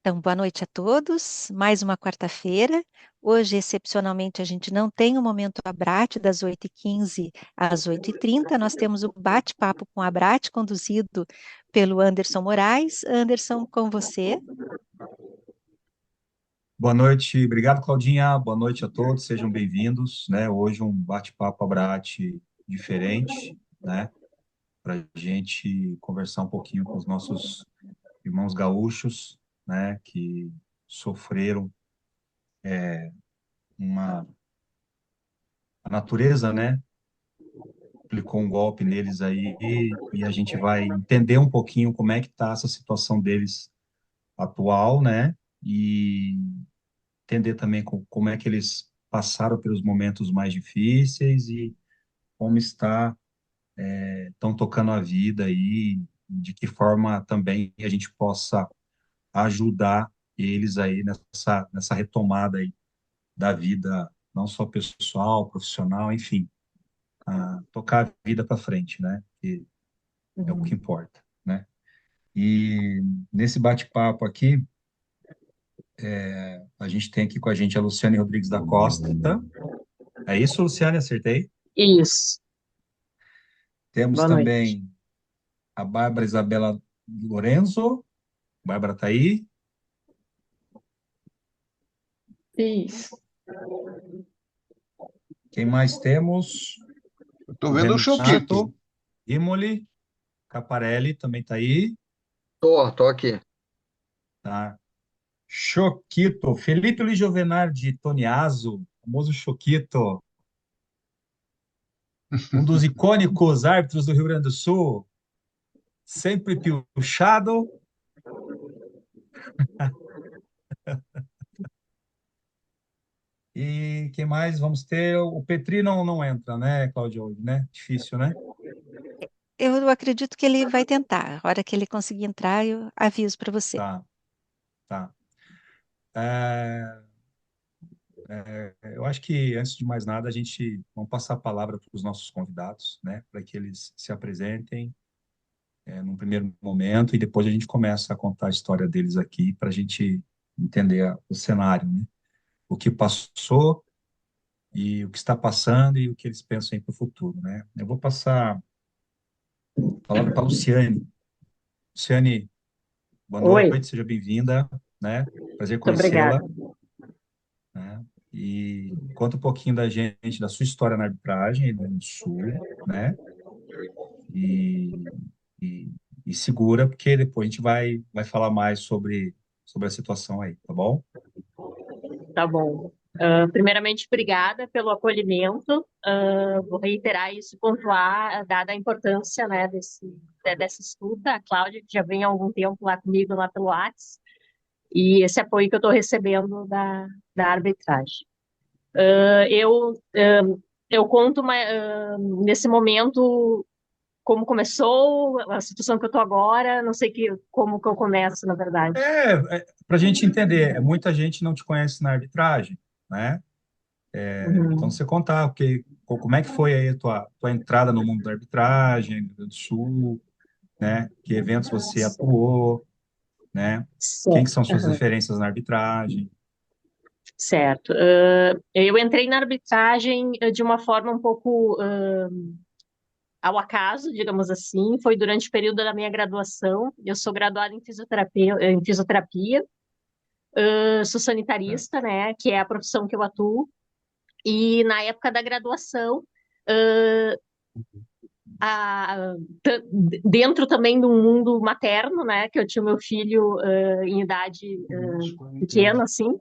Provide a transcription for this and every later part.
Então, boa noite a todos. Mais uma quarta-feira. Hoje, excepcionalmente, a gente não tem o momento Abrate das 8h15 às 8h30. Nós temos o bate-papo com a Abrate, conduzido pelo Anderson Moraes. Anderson, com você. Boa noite, obrigado, Claudinha. Boa noite a todos, sejam bem-vindos, né? Hoje um bate-papo Abrate diferente, né? Para a gente conversar um pouquinho com os nossos irmãos gaúchos, né? Que sofreram uma... A natureza, né? Aplicou um golpe neles aí e a gente vai entender um pouquinho como é que está essa situação deles atual, né? E entender também como é que eles passaram pelos momentos mais difíceis e como estão tocando a vida aí, de que forma também a gente possa ajudar eles aí nessa retomada aí da vida, não só pessoal, profissional, enfim, a tocar a vida para frente, né? Que é o que Uhum. importa, né? E nesse bate-papo aqui, a gente tem aqui com a gente a Luciane Rodrigues da Costa. É isso, Luciane? Acertei? Isso. Temos Boa noite. também a Bárbara Isabela Lorenzo. Bárbara tá aí. Isso. Quem mais temos? Eu tô O vendo o Choquito. Renato Rimoli Caparelli também tá aí. Tô aqui. Tá. Choquito. Felipe Luiz Giovenardi Toniaso, famoso Choquito. Um dos icônicos árbitros do Rio Grande do Sul. Sempre piochado. E quem mais vamos ter? O Petri não entra, né, Cláudio, hoje, né? Difícil, né? Eu acredito que ele vai tentar. A hora que ele conseguir entrar, eu aviso para você. Tá, tá. É, eu acho que, antes de mais nada, a gente vamos passar a palavra para os nossos convidados, né, para que eles se apresentem, num primeiro momento, e depois a gente começa a contar a história deles aqui, para a gente entender o cenário, né, o que passou e o que está passando e o que eles pensam para o futuro, né. Eu vou passar a palavra para a Luciane. Luciane, boa Oi, noite, seja bem-vinda, né, prazer muito obrigada. conhecê-la, né? E conta um pouquinho da gente, da sua história na arbitragem no Sul, né? E, e, e segura, porque depois a gente vai falar mais sobre a situação aí, tá bom? Tá bom. Primeiramente, obrigada pelo acolhimento. Vou reiterar isso, e pontuar, dada a importância, né, dessa escuta. A Cláudia, que já vem há algum tempo lá comigo, lá pelo Whats, e esse apoio que eu estou recebendo da arbitragem. Eu conto nesse momento como começou, a situação que eu estou agora, não sei como que eu começo, na verdade. Para a gente entender, muita gente não te conhece na arbitragem, né? Então, Uhum. você contar, como é que foi aí a tua entrada no mundo da arbitragem, no Rio Grande do Sul, né? Que eventos você atuou, né? Quem que Certo. são suas Uhum. referências na arbitragem? Certo. Eu entrei na arbitragem de uma forma um pouco ao acaso, digamos assim. Foi durante o período da minha graduação. Eu sou graduada em fisioterapia, sou Né? sanitarista, né, que é a profissão que eu atuo. E na época da graduação, a- dentro também do mundo materno, né, que eu tinha o meu filho em idade pequena, assim,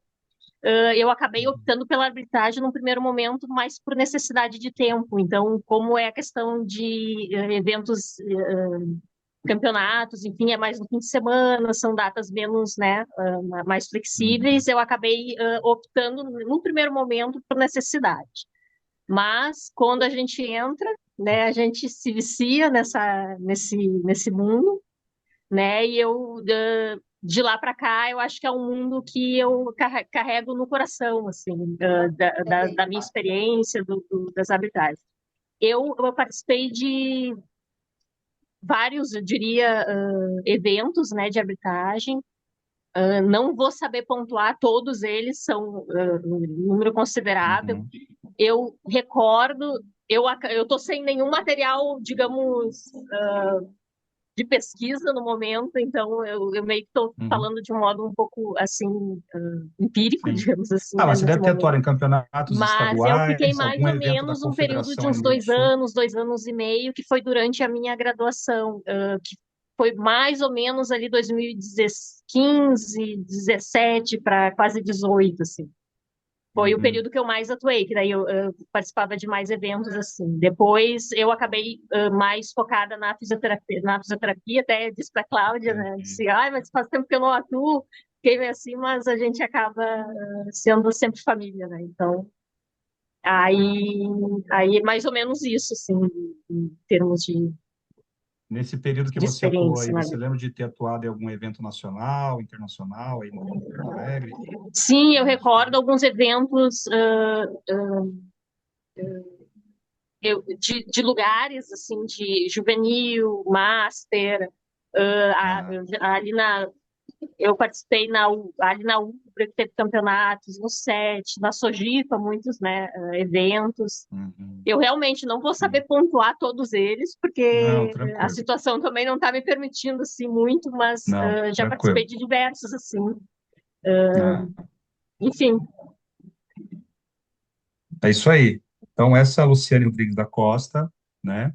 eu acabei optando pela arbitragem num primeiro momento, mas por necessidade de tempo. Então, como é a questão de eventos, campeonatos, enfim, é mais no fim de semana, são datas menos, né, mais Uhum. flexíveis, eu acabei optando, num primeiro momento, por necessidade. Mas quando a gente entra, né, a gente se vicia nesse mundo, né? E de lá para cá, eu acho que é um mundo que eu carrego no coração, assim, da minha experiência, das arbitragens. Eu participei de vários, eu diria, eventos, né, de arbitragem. não vou saber pontuar, todos eles são um número considerável. Uhum. Eu recordo, eu estou sem nenhum material, digamos, de pesquisa no momento, então eu meio que estou Uhum. falando de um modo um pouco assim empírico, Sim. digamos assim, Ah, né, mas você nesse deve ter momento. atuado em campeonatos Mas eu fiquei estaduais, mais algum ou evento da menos um período de confederação uns aí no Sul. 2 anos e meio, que foi durante a minha graduação, que foi mais ou menos ali 2015, 17 para quase 18, assim. Foi o Uhum. período que eu mais atuei, que daí eu participava de mais eventos assim. Depois eu acabei mais focada na fisioterapia, até disse para a Cláudia, né? Entendi. Disse, ai, mas faz tempo que eu não atuo, fiquei meio assim, mas a gente acaba sendo sempre família, né? Então, aí, aí é mais ou menos isso, assim, em termos Nesse período que de você atuou experiência, aí, né? você lembra de ter atuado em algum evento nacional, internacional aí no Porto Alegre? Sim, eu recordo alguns eventos de lugares assim de juvenil, master, Ah, ali eu participei ali na Ubra, que teve campeonatos, no SET, na Sojipa, muitos, né, eventos. uhum. Eu realmente não vou saber Sim. pontuar todos eles, Não, porque a tranquilo. situação também não está me permitindo assim muito, mas Não, já participei tranquilo. de diversos assim. Ah, Enfim, é isso aí. Então, essa é a Luciane Rodrigues da Costa, né?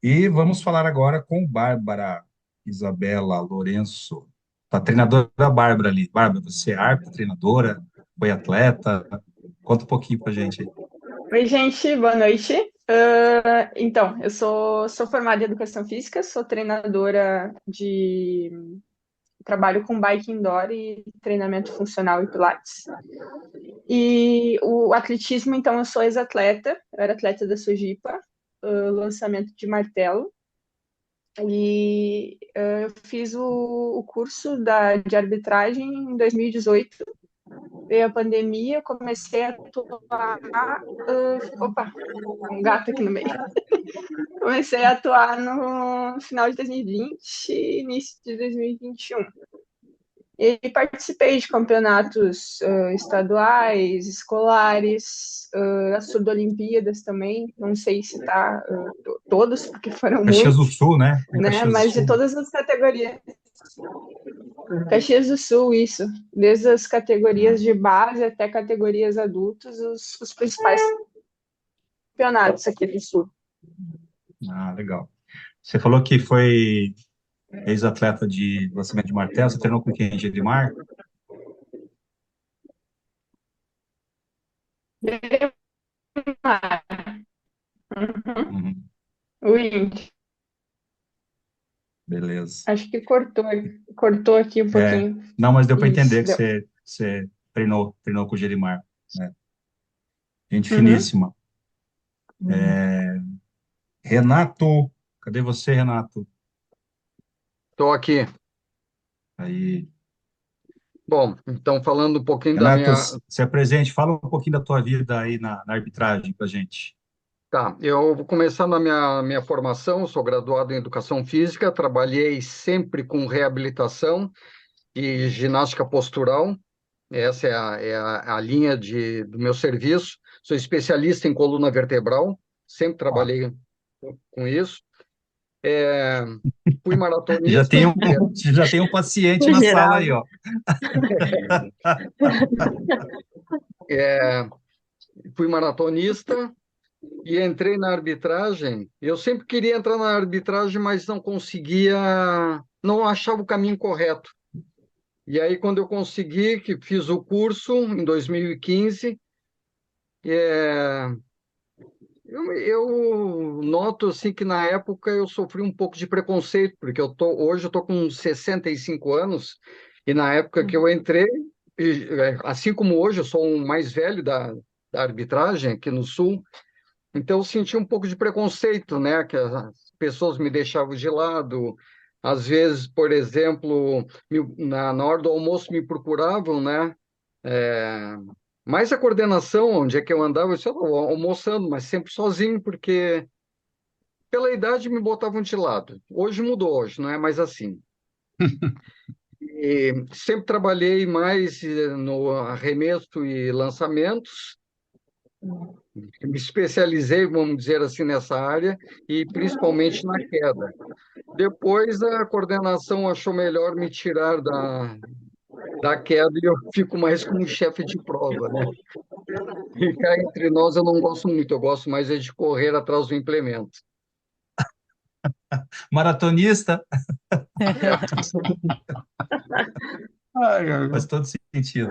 E vamos falar agora com Bárbara Isabela Lourenço. Tá treinadora Bárbara ali. Bárbara, você é árbitra, treinadora, foi atleta? Conta um pouquinho pra gente aí. Oi, gente, boa noite. Então, eu sou formada em Educação Física, sou treinadora de... Trabalho com bike indoor e treinamento funcional e pilates. E o atletismo, então, eu sou ex-atleta, eu era atleta da Sojipa, lançamento de martelo. E eu fiz o curso de arbitragem em 2018. Veio a pandemia, comecei a atuar. Opa, um gato aqui no meio. Comecei a atuar no final de 2020 e início de 2021. E participei de campeonatos estaduais, escolares, as Surdo-Olimpíadas também. Não sei se tá todos, porque foram Caxias do muitos, Sul, né? Em né? Caxias do Mas de Sul. todas as categorias. Caxias do Sul, isso. Desde as categorias Ah, de base até categorias adultos, os principais campeonatos aqui do Sul. legal. Você falou que foi ex-atleta de lançamento de martelo. Você treinou com quem? Gedimar? Uhum. Uhum, O índio. beleza. Acho que cortou aqui um É, pouquinho. não, mas deu para Isso, entender que deu. você treinou com o Gedimar, né? Gente Uhum. finíssima. Renato, cadê você, Renato? Estou aqui. Aí, Bom, então falando um pouquinho da Renato, minha. se apresente, fala um pouquinho da tua vida aí na arbitragem pra gente. Tá, eu vou começar na minha formação, eu sou graduado em Educação Física, trabalhei sempre com reabilitação e ginástica postural, essa é a linha do meu serviço. Sou especialista em coluna vertebral, sempre Ó, trabalhei com isso. É, fui já maratonista, tem um, já tem um paciente no na sala geral, aí, ó. é, fui maratonista e entrei na arbitragem. Eu sempre queria entrar na arbitragem, mas não conseguia, não achava o caminho correto. E aí, quando eu consegui, que fiz o curso em 2015, é, eu noto assim que na época eu sofri um pouco de preconceito, porque hoje eu tô com 65 anos, e na época que eu entrei, assim como hoje eu sou um mais velho da arbitragem aqui no Sul, então eu senti um pouco de preconceito, né? Que as pessoas me deixavam de lado. Às vezes, por exemplo, na hora do almoço me procuravam, né? É, mais a coordenação, onde é que eu andava, eu estava almoçando, mas sempre sozinho, porque pela idade me botavam de lado. Hoje mudou, hoje não é mais assim. E sempre trabalhei mais no arremesso e lançamentos, me especializei, vamos dizer assim, nessa área, e principalmente na queda. Depois a coordenação achou melhor me tirar da queda e eu fico mais como chefe de prova, né? E cá entre nós eu não gosto muito, eu gosto mais é de correr atrás do implemento. Maratonista, É, ai, faz todo sentido.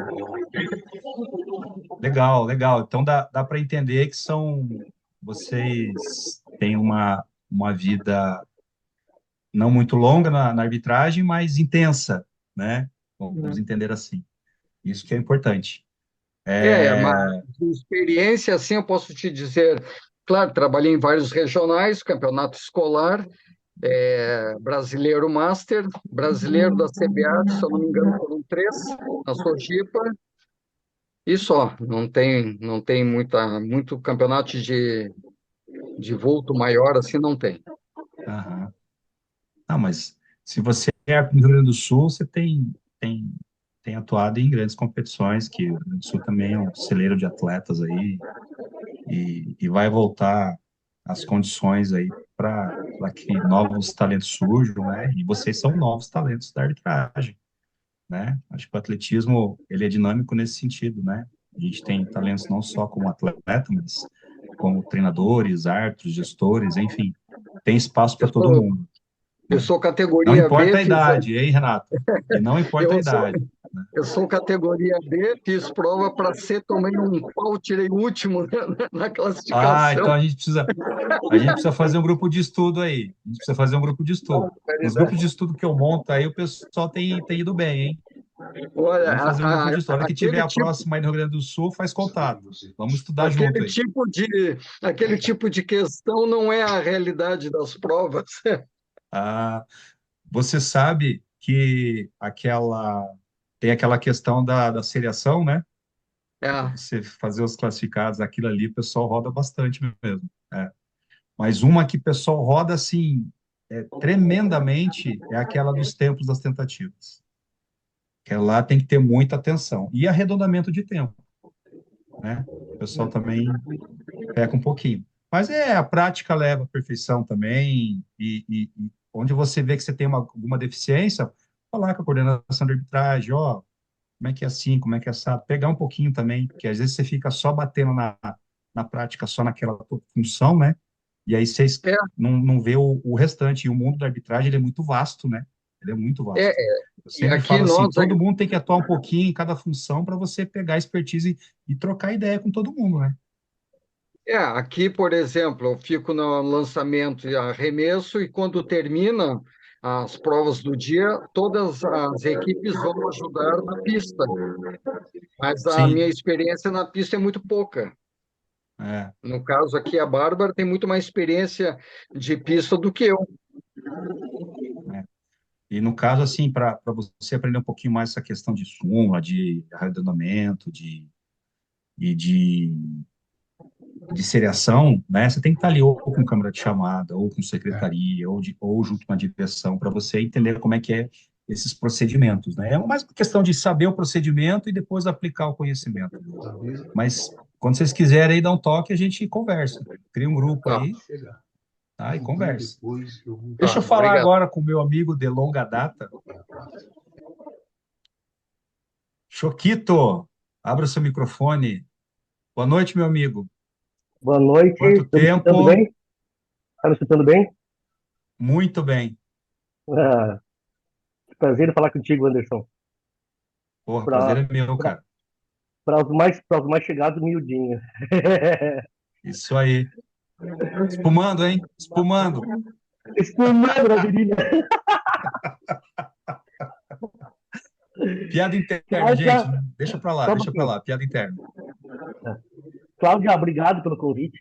Legal, legal. Então dá para entender que vocês têm uma vida não muito longa na arbitragem, mas intensa, né? Vamos entender assim. Isso que é importante. mas de experiência, assim, eu posso te dizer, claro, trabalhei em vários regionais, campeonato escolar, brasileiro master, brasileiro da CBA, se eu não me engano, foram três, na Sojipa, e só, não tem muito campeonato de vulto maior, assim, não tem. Aham. Não, mas se você é do Rio Grande do Sul, você tem, tem atuado em grandes competições, que o Rio Grande do Sul também é um celeiro de atletas aí, e vai voltar as condições aí para que novos talentos surjam, né? E vocês são novos talentos da arbitragem, né? Acho que o atletismo, ele é dinâmico nesse sentido, né? A gente tem talentos não só como atleta, mas como treinadores, árbitros, gestores, enfim, tem espaço Eu para todo sou, mundo, eu né? sou Não categoria B, importa a idade, hein, Renato? E não importa a eu sou, idade. eu sou categoria B, fiz prova para ser, tomei um pau, tirei o último na Ah, classificação. então a gente precisa fazer um grupo de estudo aí. A gente precisa fazer um grupo de estudo. Nos grupos de estudo que eu monto aí, o pessoal tem ido bem, hein? Olha, Vamos fazer um grupo de estudo. A hora que tiver aquele a tipo, próxima aí no Rio Grande do Sul, faz contato. Vamos estudar junto aquele aí. tipo de, aquele tipo de questão não é a realidade das provas. Ah, você sabe que tem aquela questão da seriação, né? Para É, você fazer os classificados, aquilo ali, o pessoal roda bastante mesmo. É. Mas uma que o pessoal roda assim, tremendamente, é aquela dos tempos das tentativas. Que lá tem que ter muita atenção. E arredondamento de tempo, né? O pessoal também peca um pouquinho. Mas a prática leva à perfeição também, e onde você vê que você tem alguma deficiência, falar com a coordenação de arbitragem, ó, como é que é assim, como é que é assado, pegar um pouquinho também, porque às vezes você fica só batendo na prática, só naquela função, né? E aí vocês é, não vê o restante. E o mundo da arbitragem, ele é muito vasto, né? Ele é muito é, vasto. Eu e sempre aqui falo assim, nós, todo mundo tem que atuar um pouquinho em cada função para você pegar a expertise e trocar ideia com todo mundo, né? aqui, por exemplo, eu fico no lançamento e arremesso, e quando termina as provas do dia, todas as equipes vão ajudar na pista. Mas a minha Sim, experiência na pista é muito pouca. é, No caso aqui, a Bárbara tem muito mais experiência de pista do que eu. é. E no caso, assim, para você aprender um pouquinho mais essa questão de súmula, de arredondamento, e de seriação, né? Você tem que estar ali ou com câmera de chamada, ou com secretaria, ou junto com a direção, para você entender como é que é esses procedimentos, né? É mais uma questão de saber o procedimento e depois aplicar o conhecimento. Mas quando vocês quiserem aí dar um toque, a gente conversa. Cria um grupo Tá, aí, tá? E conversa. Deixa tá, eu falar obrigado. agora com o meu amigo de longa data, Choquito. Abra seu microfone. Boa noite, meu amigo. Boa noite, Quanto estou me escutando tempo? bem? Está me escutando bem? Muito bem. Ah, prazer em falar contigo, Anderson. Porra, prazer Para é meu, cara. os mais chegados, miudinho. Isso aí. Espumando, hein? Espumando. Espumando na virilha. Piada interna, gente. Cláudia, Deixa pra lá, só um deixa pra pouquinho. lá. Piada interna. Cláudia, obrigado pelo convite.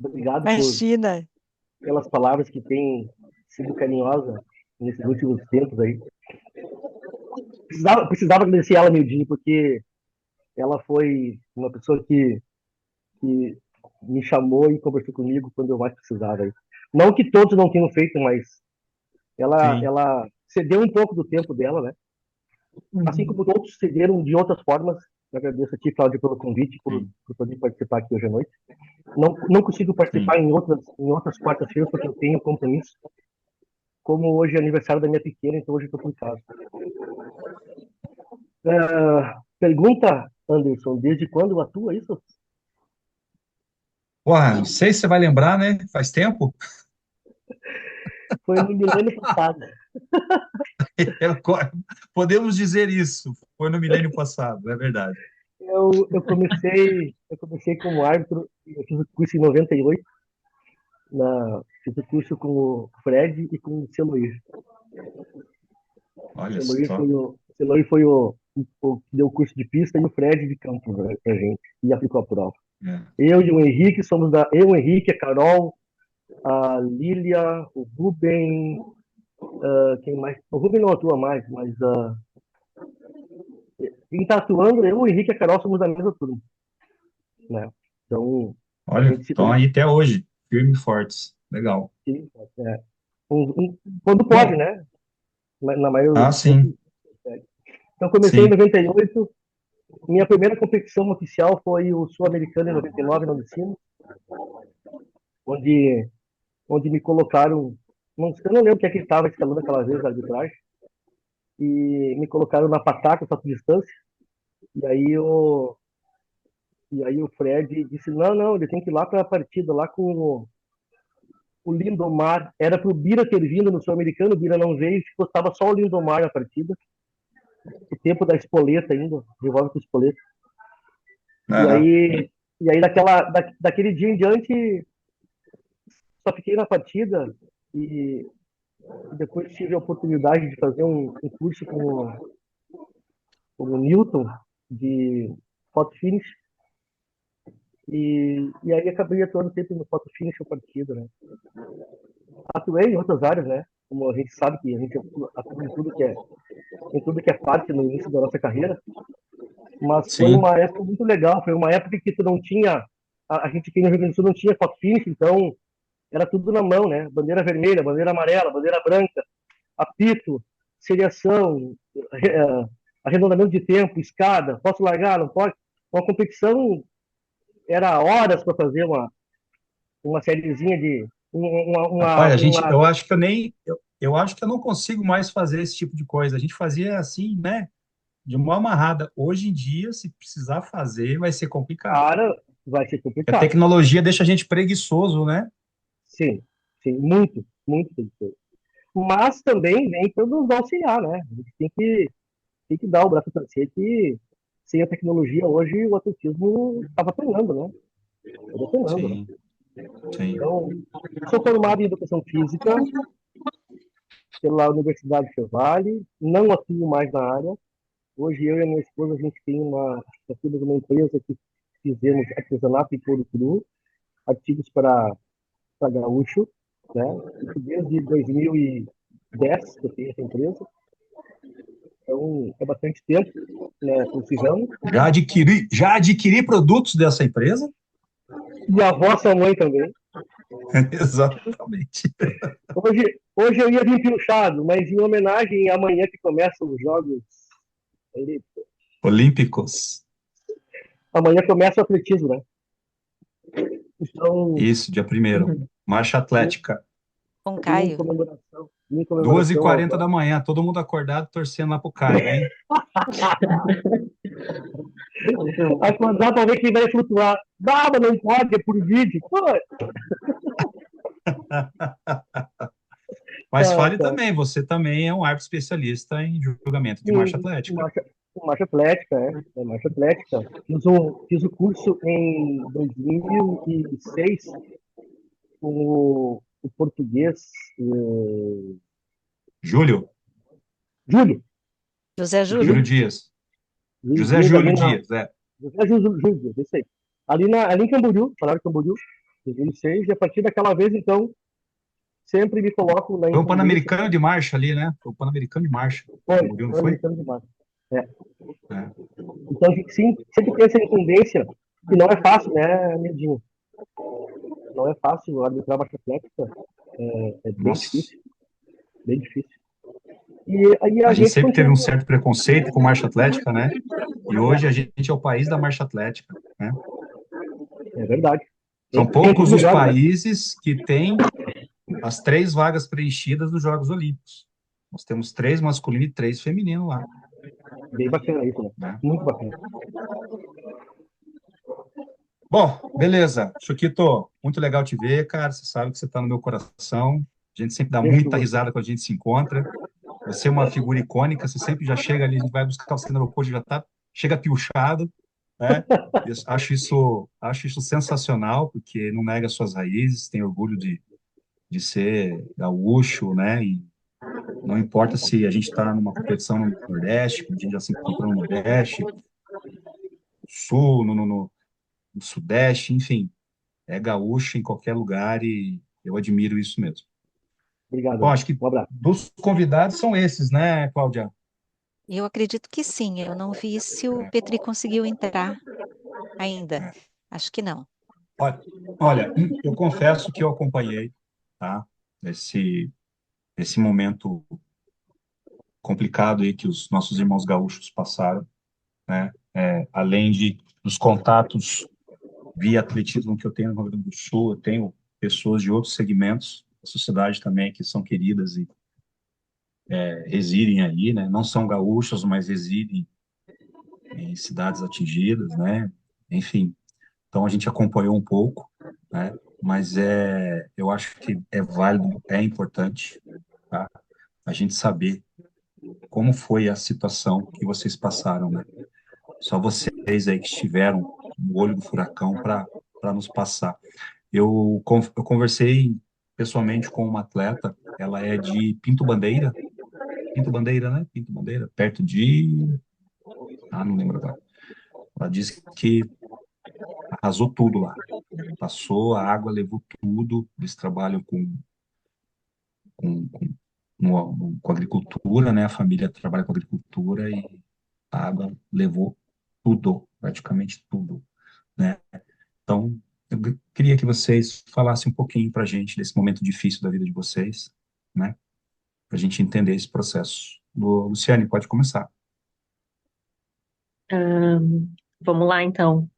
Obrigado Imagina. pelas palavras que têm sido carinhosa nesses últimos tempos aí. Precisava agradecer ela, miudinho, porque ela foi uma pessoa que me chamou e conversou comigo quando eu mais precisava aí. Não que todos não tenham feito, mas ela, Sim. ela cedeu um pouco do tempo dela, né? Assim como outros cederam de outras formas. Eu agradeço a ti, Cláudio, pelo convite, Sim, por poder participar aqui hoje à noite. Não consigo participar sim. em outras quartas-feiras porque eu tenho compromisso. Como hoje é aniversário da minha pequena, então hoje eu estou por casa. Pergunta, Anderson, desde quando atua isso? Porra, não sei se você vai lembrar, né? Faz tempo. Foi no milênio passado. Podemos dizer isso. Foi no milênio passado, é verdade. Eu comecei como árbitro, eu fiz o curso em 98, fiz o curso com o Fred e com o Celoir. Olha só. O Celoir foi o que deu o curso de pista e o Fred de campo pra gente, e aplicou a prova. É. Eu e o Henrique eu, o Henrique, a Carol, a Lília, o Ruben, quem mais? O Ruben não atua mais, mas quem está atuando, eu, o Henrique e a Carol somos da mesma turma, né? Então, a Olha, gente se estão conhece, aí até hoje, firmes e fortes. Legal. é, quando pode, Bom, né? Na maioria ah, do tempo. sim, Então, comecei em sim. 98. Minha primeira competição oficial foi o Sul-Americano em 99, no Ensino, onde, onde me colocaram. Eu não lembro o que é que estava escalando aquela vez a arbitragem, e me colocaram na pataca, só por distância. E aí, e aí o Fred disse: não, ele tem que ir lá para a partida, lá com o Lindomar. Era para o Bira ter vindo no Sul-Americano, o Bira não veio, estava só o Lindomar na partida. O tempo da espoleta ainda, de volta com a espoleta. E Aham. aí, daquele dia em diante, só fiquei na partida e depois tive a oportunidade de fazer um curso com o Newton de photo finish e aí acabei atuando sempre no photo finish a partida, né? Atuei em outras áreas, né? Como a gente sabe que a gente atua em tudo que é parte no início da nossa carreira, mas foi Sim, uma época muito legal, foi uma época que tu não tinha, a gente aqui no Rio Grande do Sul não tinha photo finish, então era tudo na mão, né? Bandeira vermelha, bandeira amarela, bandeira branca, apito, seriação, arredondamento de tempo, escada, posso largar, não pode. Uma competição era horas para fazer uma sériezinha de rapaz, eu acho que eu acho que eu não consigo mais fazer esse tipo de coisa. A gente fazia assim, né? De uma amarrada. Hoje em dia, se precisar fazer, vai ser complicado. cara, vai ser A complicado. tecnologia deixa a gente preguiçoso, né? Sim, sim, muito difícil. Mas também vem para nos auxiliar, né? A gente tem que dar o braço a torcer que sem a tecnologia hoje o atletismo estava penando, né? Estava penando, né? Sim, sim. Então, sou formado em educação física pela Universidade Fevale, não atuo mais na área. Hoje eu e a minha esposa, a gente tem nós temos uma empresa que fizemos artesanato em couro cru, artigos para gaúcho, né? Isso desde 2010 que eu tenho essa empresa. Então, é bastante tempo, né, nesse ramo. Já adquiri produtos dessa empresa? E a vossa mãe também. Exatamente. Hoje eu ia vir pilchado, mas em homenagem amanhã que começam os jogos. Olímpicos. Amanhã começa o atletismo, né? Então, Isso, dia primeiro. Marcha Atlética. Com Caio. Em Duas e comemoração ao quarenta da manhã, todo mundo acordado, torcendo lá pro Caio, hein? acordar para ver quem vai flutuar. Nada, não pode, é por vídeo. Pô, Mas fale tá. também, você também é um árbitro especialista em julgamento de marcha Sim, atlética. marcha atlética, é marcha atlética. Fiz o curso em 2006 com o português Júlio, Júlio. José Júlio Júlio. Dias. Júlio José Dias ali Júlio na. Dias, é. José Júlio Dias, isso aí. Ali em Camboriú, falaram Camboriú, em 2006, e a partir daquela vez, então, sempre me coloco na Foi um incumbência. Pan-Americano de marcha ali, né? Foi um Pan-Americano de marcha. Camboriú, não Foi foi? americano demais. É. É. Então, a gente sempre tem essa incumbência, que não é fácil, né, Medinho? Não é fácil arbitrar marcha atlética, é bem Nossa, difícil, bem difícil. E A a gente gente sempre teve um continua. certo preconceito com marcha atlética, né? E hoje a gente é o país da marcha atlética, né? É verdade. São Tem todo poucos os lugar, né? países que têm as 3 vagas preenchidas dos Jogos Olímpicos. Nós temos 3 masculino e 3 feminino lá, Bem bacana isso, né? né? Muito bacana. Bom, beleza. Choquito, muito legal te ver, cara. Você sabe que você está no meu coração. A gente sempre dá muita Fechou. risada quando a gente se encontra. Você é uma figura icônica, você sempre já chega ali, a gente vai buscar você no aeroporto, já tá, chega piochado, né? Acho isso sensacional, porque não nega suas raízes, tem orgulho de ser gaúcho, né? E não importa se a gente está numa competição no Nordeste, como a gente já se encontrou no Nordeste, no Sul, no Sudeste, enfim, é gaúcho em qualquer lugar e eu admiro isso mesmo. Bom, Obrigado. acho que Um abraço. dos convidados são esses, né, Cláudia? Eu acredito que sim. Eu não vi se o Petri conseguiu entrar ainda. Acho que não. Olha, olha, eu confesso que eu acompanhei, tá? Esse momento complicado aí que os nossos irmãos gaúchos passaram, né? Além dos contatos via atletismo que eu tenho no Rio Grande do Sul, eu tenho pessoas de outros segmentos da sociedade também que são queridas e residem aí, né? Não são gaúchos, mas residem em cidades atingidas, né? Enfim, então a gente acompanhou um pouco, né? Mas eu acho que é válido, é importante, tá? A gente saber como foi a situação que vocês passaram, né? Só vocês aí que estiveram no olho do furacão para nos passar. Eu conversei pessoalmente com uma atleta, ela é de Pinto Bandeira, né? Pinto Bandeira, perto de... Ah, não lembro agora. Ela disse que arrasou tudo lá. Passou, a água levou tudo. Eles trabalham com, com agricultura, né? A família trabalha com agricultura e a água levou tudo, praticamente tudo, né? Então, queria que vocês falassem um pouquinho para a gente desse momento difícil da vida de vocês, né? Para a gente entender esse processo. Luciane, pode começar. Vamos lá, então.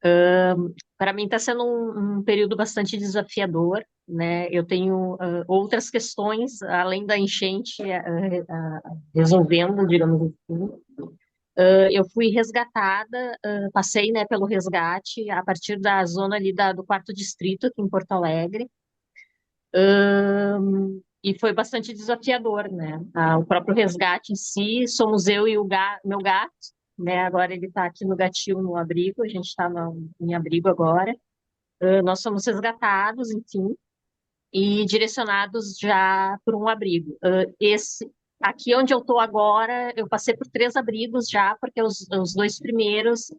Para mim está sendo um período bastante desafiador, né? Eu tenho outras questões além da enchente resolvendo, digamos assim. Eu fui resgatada, passei, né, pelo resgate a partir da zona ali do quarto distrito aqui em Porto Alegre. E foi bastante desafiador, né? O próprio resgate em si, somos eu e meu gato, né? Agora ele está aqui no gatil, no abrigo, a gente está em abrigo agora. Nós somos resgatados, enfim, e direcionados já para um abrigo. Aqui onde eu estou agora, eu passei por 3 abrigos já, porque os 2 primeiros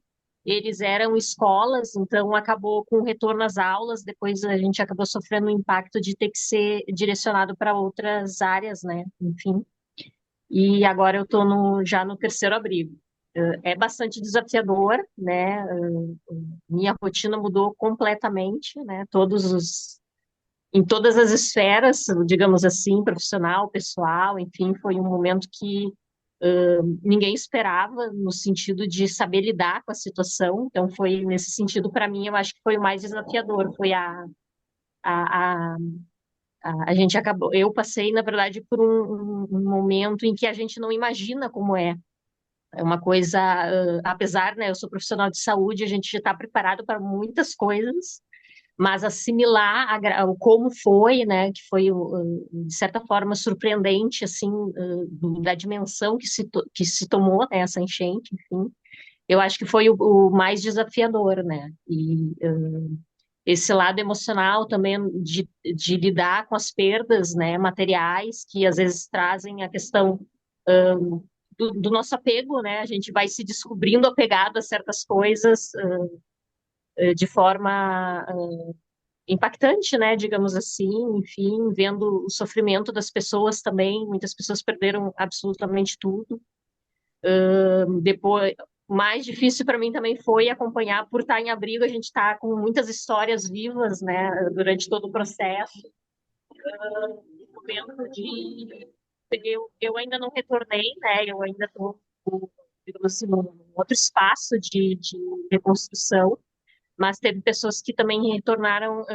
eles eram escolas, então acabou com o retorno às aulas, depois a gente acabou sofrendo o impacto de ter que ser direcionado para outras áreas, né? Enfim. E agora eu estou já no 3º abrigo. É bastante desafiador, né? Minha rotina mudou completamente, né? Em todas as esferas, digamos assim, profissional, pessoal, enfim, foi um momento que ninguém esperava no sentido de saber lidar com a situação. Então, foi nesse sentido, para mim, eu acho que foi o mais desafiador. Foi a, a, a gente acabou. Eu passei, na verdade, por um momento em que a gente não imagina como é. É uma coisa, apesar, né, eu sou profissional de saúde, a gente já está preparado para muitas coisas, mas assimilar o como foi, né, que foi de certa forma surpreendente assim, da dimensão que se tomou, né, essa enchente, enfim, eu acho que foi o mais desafiador, né, e esse lado emocional também de lidar com as perdas, né, materiais que às vezes trazem a questão do nosso apego, né, a gente vai se descobrindo apegado a certas coisas de forma impactante, né, digamos assim, enfim, vendo o sofrimento das pessoas também, muitas pessoas perderam absolutamente tudo. Depois, mais difícil para mim também foi acompanhar, por estar em abrigo, a gente está com muitas histórias vivas, né, durante todo o processo, momento eu ainda não retornei, né? Eu ainda estou, digamos assim, num outro espaço de reconstrução, mas teve pessoas que também retornaram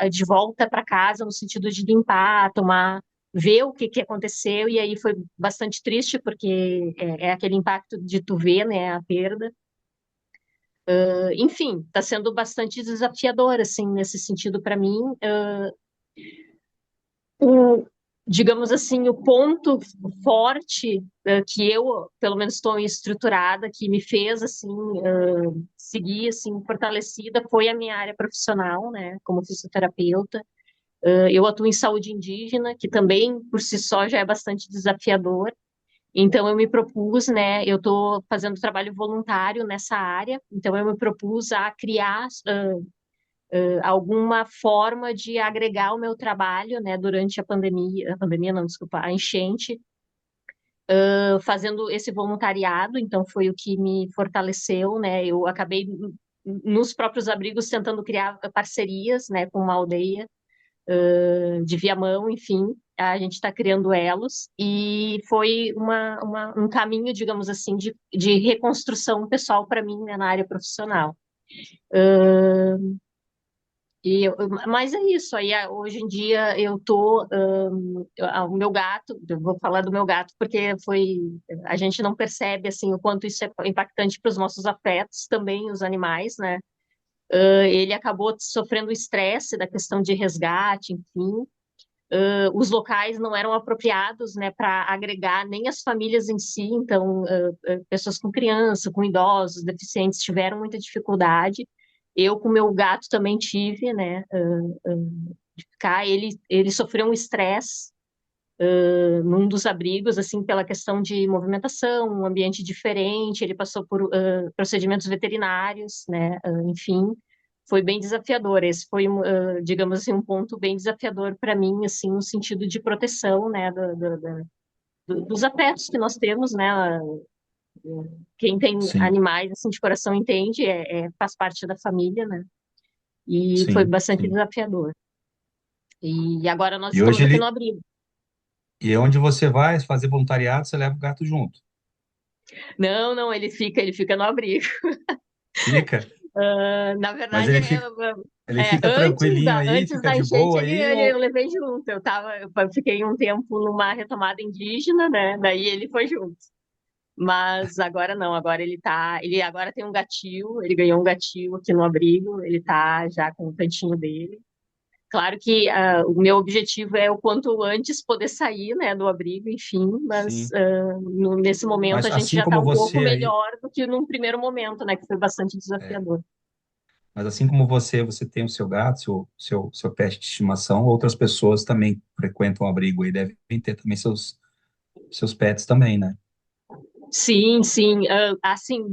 de volta para casa no sentido de limpar, tomar, ver o que aconteceu, e aí foi bastante triste, porque é aquele impacto de tu ver, né, a perda. Enfim, está sendo bastante desafiador, assim, nesse sentido para mim. O, digamos assim, o ponto forte que eu, pelo menos, estou estruturada, que me fez, assim, seguir, assim, fortalecida, foi a minha área profissional, né, como fisioterapeuta. Eu atuo em saúde indígena, que também, por si só, já é bastante desafiador. Então, eu me propus, né, eu estou fazendo trabalho voluntário nessa área, então eu me propus a criar alguma forma de agregar o meu trabalho, né, durante a pandemia não, desculpa, a enchente, fazendo esse voluntariado, então foi o que me fortaleceu, né, eu acabei nos próprios abrigos tentando criar parcerias, né, com uma aldeia de Viamão, enfim, a gente está criando elos, e foi um caminho, digamos assim, de reconstrução pessoal para mim, né, na área profissional. Mas é isso, aí hoje em dia eu tô, o meu gato, eu vou falar do meu gato porque a gente não percebe assim o quanto isso é impactante para os nossos afetos, também os animais, né? Ele acabou sofrendo estresse da questão de resgate, enfim. Os locais não eram apropriados, né, para agregar nem as famílias em si, então pessoas com criança, com idosos, deficientes tiveram muita dificuldade. Eu com meu gato também tive, né, de ficar. Ele sofreu um estresse num dos abrigos, assim, pela questão de movimentação, um ambiente diferente. Ele passou por procedimentos veterinários, né, enfim, foi bem desafiador. Esse foi, digamos assim, um ponto bem desafiador para mim, assim, no sentido de proteção, né, dos afetos que nós temos, né. Quem tem Sim, animais assim de coração entende, faz parte da família, né? E foi sim, bastante sim. desafiador. E agora nós E estamos hoje aqui no ele, abrigo. e é onde você vai fazer voluntariado, você leva o gato junto. Não, não, ele fica no abrigo. Fica, Na mas verdade, ele fica tranquilinho aí, antes fica da de enchente, boa aí, eu levei junto. Eu fiquei um tempo numa retomada indígena, né? Daí ele foi junto. Mas agora não, ele agora tem um gatil, ele ganhou um gatil aqui no abrigo, ele tá já com o cantinho dele. Claro que o meu objetivo é o quanto antes poder sair, né, do abrigo, enfim, mas sim. nesse momento Mas a gente assim já está como um pouco você aí, melhor do que num primeiro momento, né, que foi bastante é, desafiador. mas assim como você tem o seu gato, seu pet de estimação, outras pessoas também frequentam o abrigo e devem ter também seus pets também, né? Sim, sim, assim,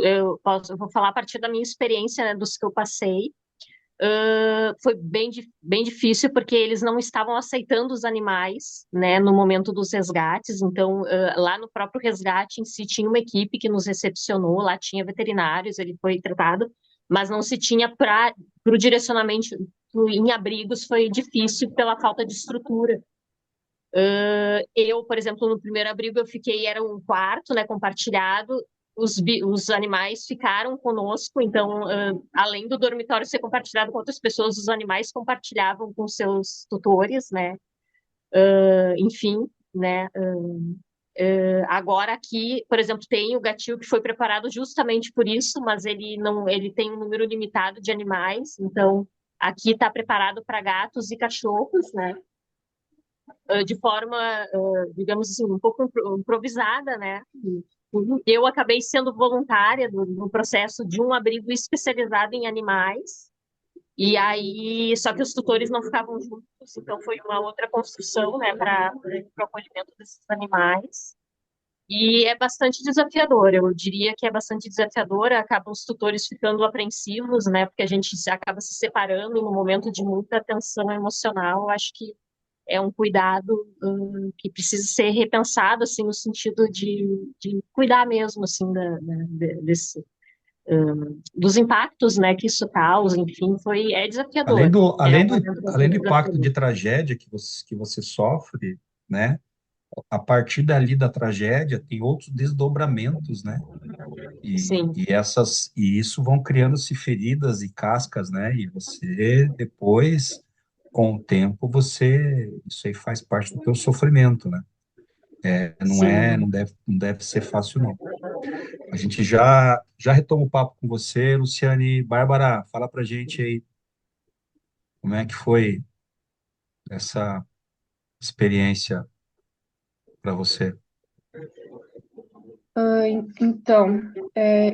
eu vou falar a partir da minha experiência, né, dos que eu passei. Foi bem difícil porque eles não estavam aceitando os animais, né, no momento dos resgates. Então, lá no próprio resgate em si tinha uma equipe que nos recepcionou, lá tinha veterinários, ele foi tratado, mas não se tinha para o direcionamento em abrigos, foi difícil pela falta de estrutura. Eu, por exemplo, no primeiro abrigo eu fiquei, era um quarto, né, compartilhado. Os animais ficaram conosco, então, além do dormitório ser compartilhado com outras pessoas, os animais compartilhavam com seus tutores, né? Enfim, né? Agora aqui, por exemplo, tem o gatil que foi preparado justamente por isso, mas ele não, ele tem um número limitado de animais, então aqui está preparado para gatos e cachorros, né? De forma, digamos assim, um pouco improvisada, né? Eu acabei sendo voluntária no processo de um abrigo especializado em animais, e aí, só que os tutores não ficavam juntos, então foi uma outra construção, né, para o acolhimento desses animais. E é bastante desafiador, eu diria que é bastante desafiador, acabam os tutores ficando apreensivos, né, porque a gente acaba se separando no momento de muita tensão emocional. Eu acho que é um cuidado que precisa ser repensado, assim, no sentido de cuidar mesmo, assim, dos impactos, né, que isso causa, enfim, é Além desafiador. do, É além um do, momento além do bastante impacto desafiador. de tragédia que você sofre, né? a partir dali da tragédia tem outros desdobramentos, né? Sim, E isso vão criando-se feridas e cascas, né? E você depois, com o tempo, isso aí faz parte do teu sofrimento, né? sim. Não deve ser fácil, não. A gente já retoma o papo com você, Luciane. Bárbara, fala pra gente aí como é que foi essa experiência para você. Então,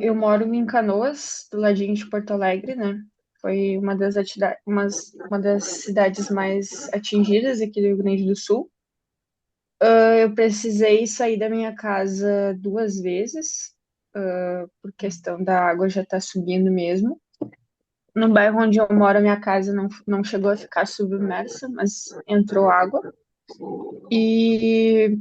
eu moro em Canoas, do ladinho de Porto Alegre, né? Foi uma das cidades mais atingidas aqui do Rio Grande do Sul. Eu precisei sair da minha casa 2 vezes, por questão da água já estar subindo mesmo. No bairro onde eu moro, a minha casa não chegou a ficar submersa, mas entrou água. E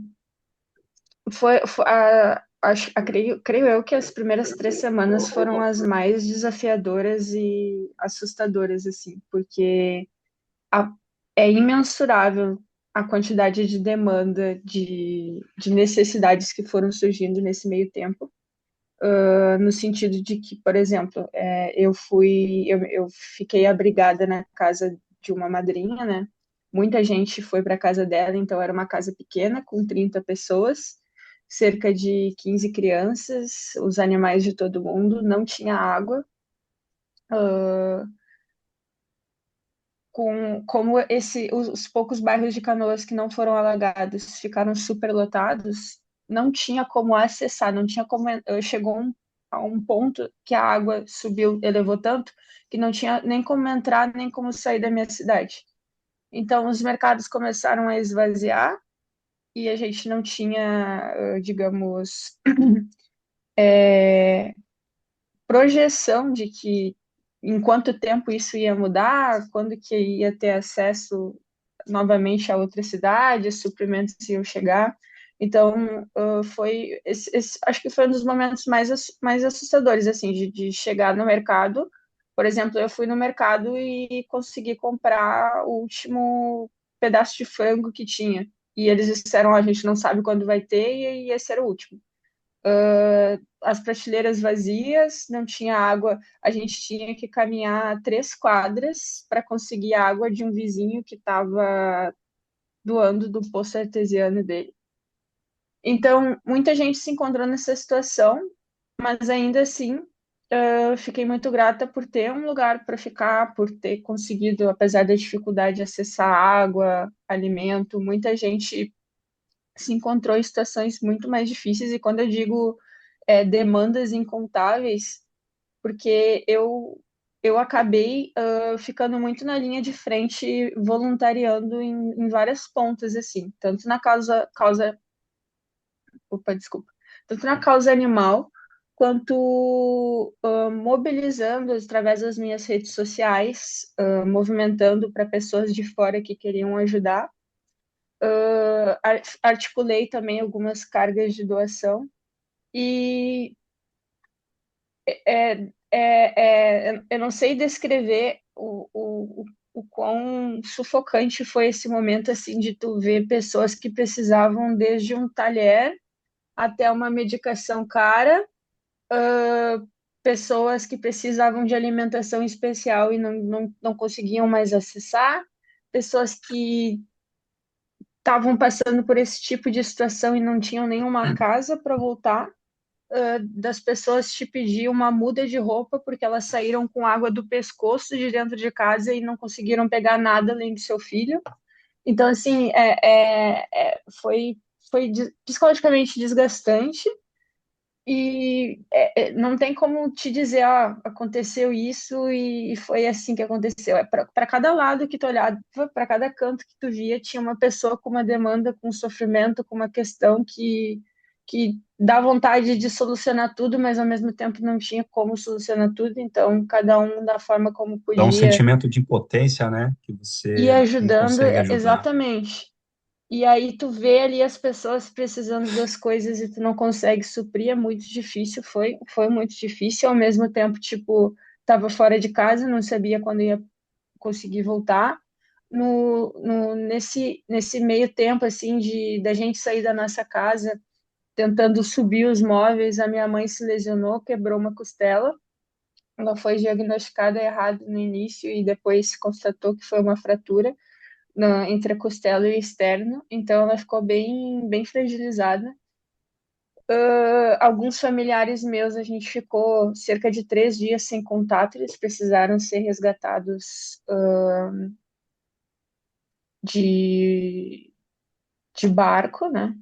creio eu que as primeiras 3 semanas foram as mais desafiadoras e assustadoras, assim, porque a- é imensurável a quantidade de demanda, de necessidades que foram surgindo nesse meio tempo, no sentido de que, por exemplo, eu fiquei abrigada na casa de uma madrinha, né? Muita gente foi para a casa dela, então era uma casa pequena, com 30 pessoas, cerca de 15 crianças, os animais de todo mundo, não tinha água. Os poucos bairros de Canoas que não foram alagados ficaram superlotados, não tinha como acessar, não tinha como. Chegou a um ponto que a água subiu, elevou tanto, que não tinha nem como entrar, nem como sair da minha cidade. Então, os mercados começaram a esvaziar e a gente não tinha, digamos, projeção de que em quanto tempo isso ia mudar, quando que ia ter acesso novamente a outra cidade, os suprimentos iam chegar. Então, acho que foi um dos momentos mais assustadores, assim, de chegar no mercado. Por exemplo, eu fui no mercado e consegui comprar o último pedaço de frango que tinha. E eles disseram, a gente não sabe quando vai ter, e esse era o último. As prateleiras vazias, não tinha água, a gente tinha que caminhar 3 quadras para conseguir água de um vizinho que estava doando do poço artesiano dele. Então, muita gente se encontrou nessa situação, mas ainda assim, eu fiquei muito grata por ter um lugar para ficar, por ter conseguido, apesar da dificuldade, acessar água, alimento. Muita gente se encontrou em situações muito mais difíceis, e quando eu digo demandas incontáveis, porque eu acabei ficando muito na linha de frente, voluntariando em várias pontas, assim, tanto na desculpa, tanto na causa animal, quanto mobilizando através das minhas redes sociais, movimentando para pessoas de fora que queriam ajudar. Articulei também algumas cargas de doação e eu não sei descrever o quão sufocante foi esse momento, assim, de tu ver pessoas que precisavam desde um talher até uma medicação cara, pessoas que precisavam de alimentação especial e não conseguiam mais acessar, pessoas que estavam passando por esse tipo de situação e não tinham nenhuma casa para voltar, das pessoas te pedir uma muda de roupa porque elas saíram com água do pescoço de dentro de casa e não conseguiram pegar nada além do seu filho. Então, assim, foi psicologicamente desgastante e não tem como te dizer, aconteceu isso e foi assim que aconteceu. Para cada lado que tu olhava, para cada canto que tu via, tinha uma pessoa com uma demanda, com um sofrimento, com uma questão que dá vontade de solucionar tudo, mas ao mesmo tempo não tinha como solucionar tudo, então cada um da forma como Dá um podia sentimento de impotência, né? Que ia você não ajudando, consegue ajudar. exatamente. E aí tu vê ali as pessoas precisando das coisas e tu não consegue suprir, é muito difícil, foi muito difícil, ao mesmo tempo, tipo, tava fora de casa, não sabia quando ia conseguir voltar, nesse meio tempo, assim, da gente sair da nossa casa, tentando subir os móveis, a minha mãe se lesionou, quebrou uma costela. Ela foi diagnosticada errado no início e depois se constatou que foi uma fratura entre a costela e o externo, então ela ficou bem, bem fragilizada. Alguns familiares meus, a gente ficou cerca de 3 dias sem contato, eles precisaram ser resgatados de, de barco, né?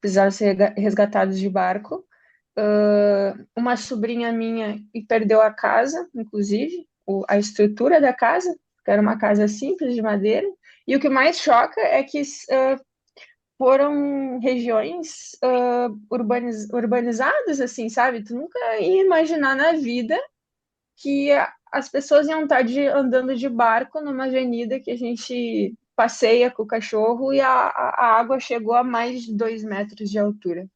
Precisaram ser resgatados de barco. Uma sobrinha minha perdeu a casa, inclusive, a estrutura da casa, que era uma casa simples de madeira. E o que mais choca é que foram regiões urbanizadas, assim, sabe? Tu nunca ia imaginar na vida que as pessoas iam estar andando de barco numa avenida que a gente passeia com o cachorro e a água chegou a mais de 2 metros de altura,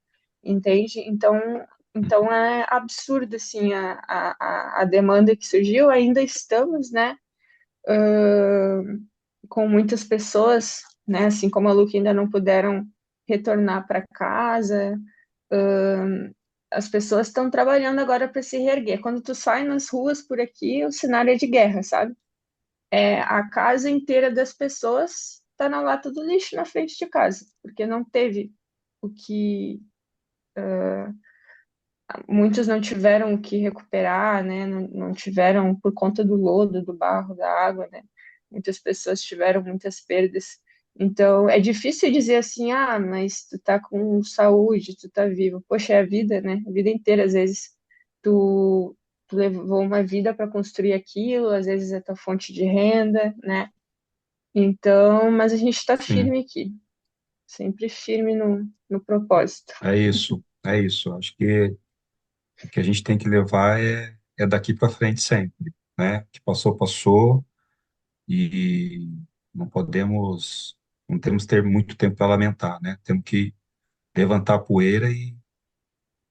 entende? Então é absurdo, assim, a demanda que surgiu. Ainda estamos, né, com muitas pessoas, né, assim como a Lu, que ainda não puderam retornar para casa. As pessoas estão trabalhando agora para se reerguer. Quando tu sai nas ruas por aqui, o cenário é de guerra, sabe? A casa inteira das pessoas está na lata do lixo na frente de casa, porque não teve o que. Muitos não tiveram o que recuperar, né? Não tiveram por conta do lodo, do barro, da água, né? Muitas pessoas tiveram muitas perdas. Então, é difícil dizer assim, ah, mas tu tá com saúde, tu tá vivo. Poxa, é a vida, né? A vida inteira, às vezes, tu, tu levou uma vida para construir aquilo, às vezes é tua fonte de renda, né? Então, mas a gente está Sim, firme aqui, sempre firme no propósito. é isso, é isso. Acho que o que a gente tem que levar é daqui para frente sempre, né? O que passou, passou e não podemos, não temos que ter muito tempo para lamentar, né? Temos que levantar a poeira e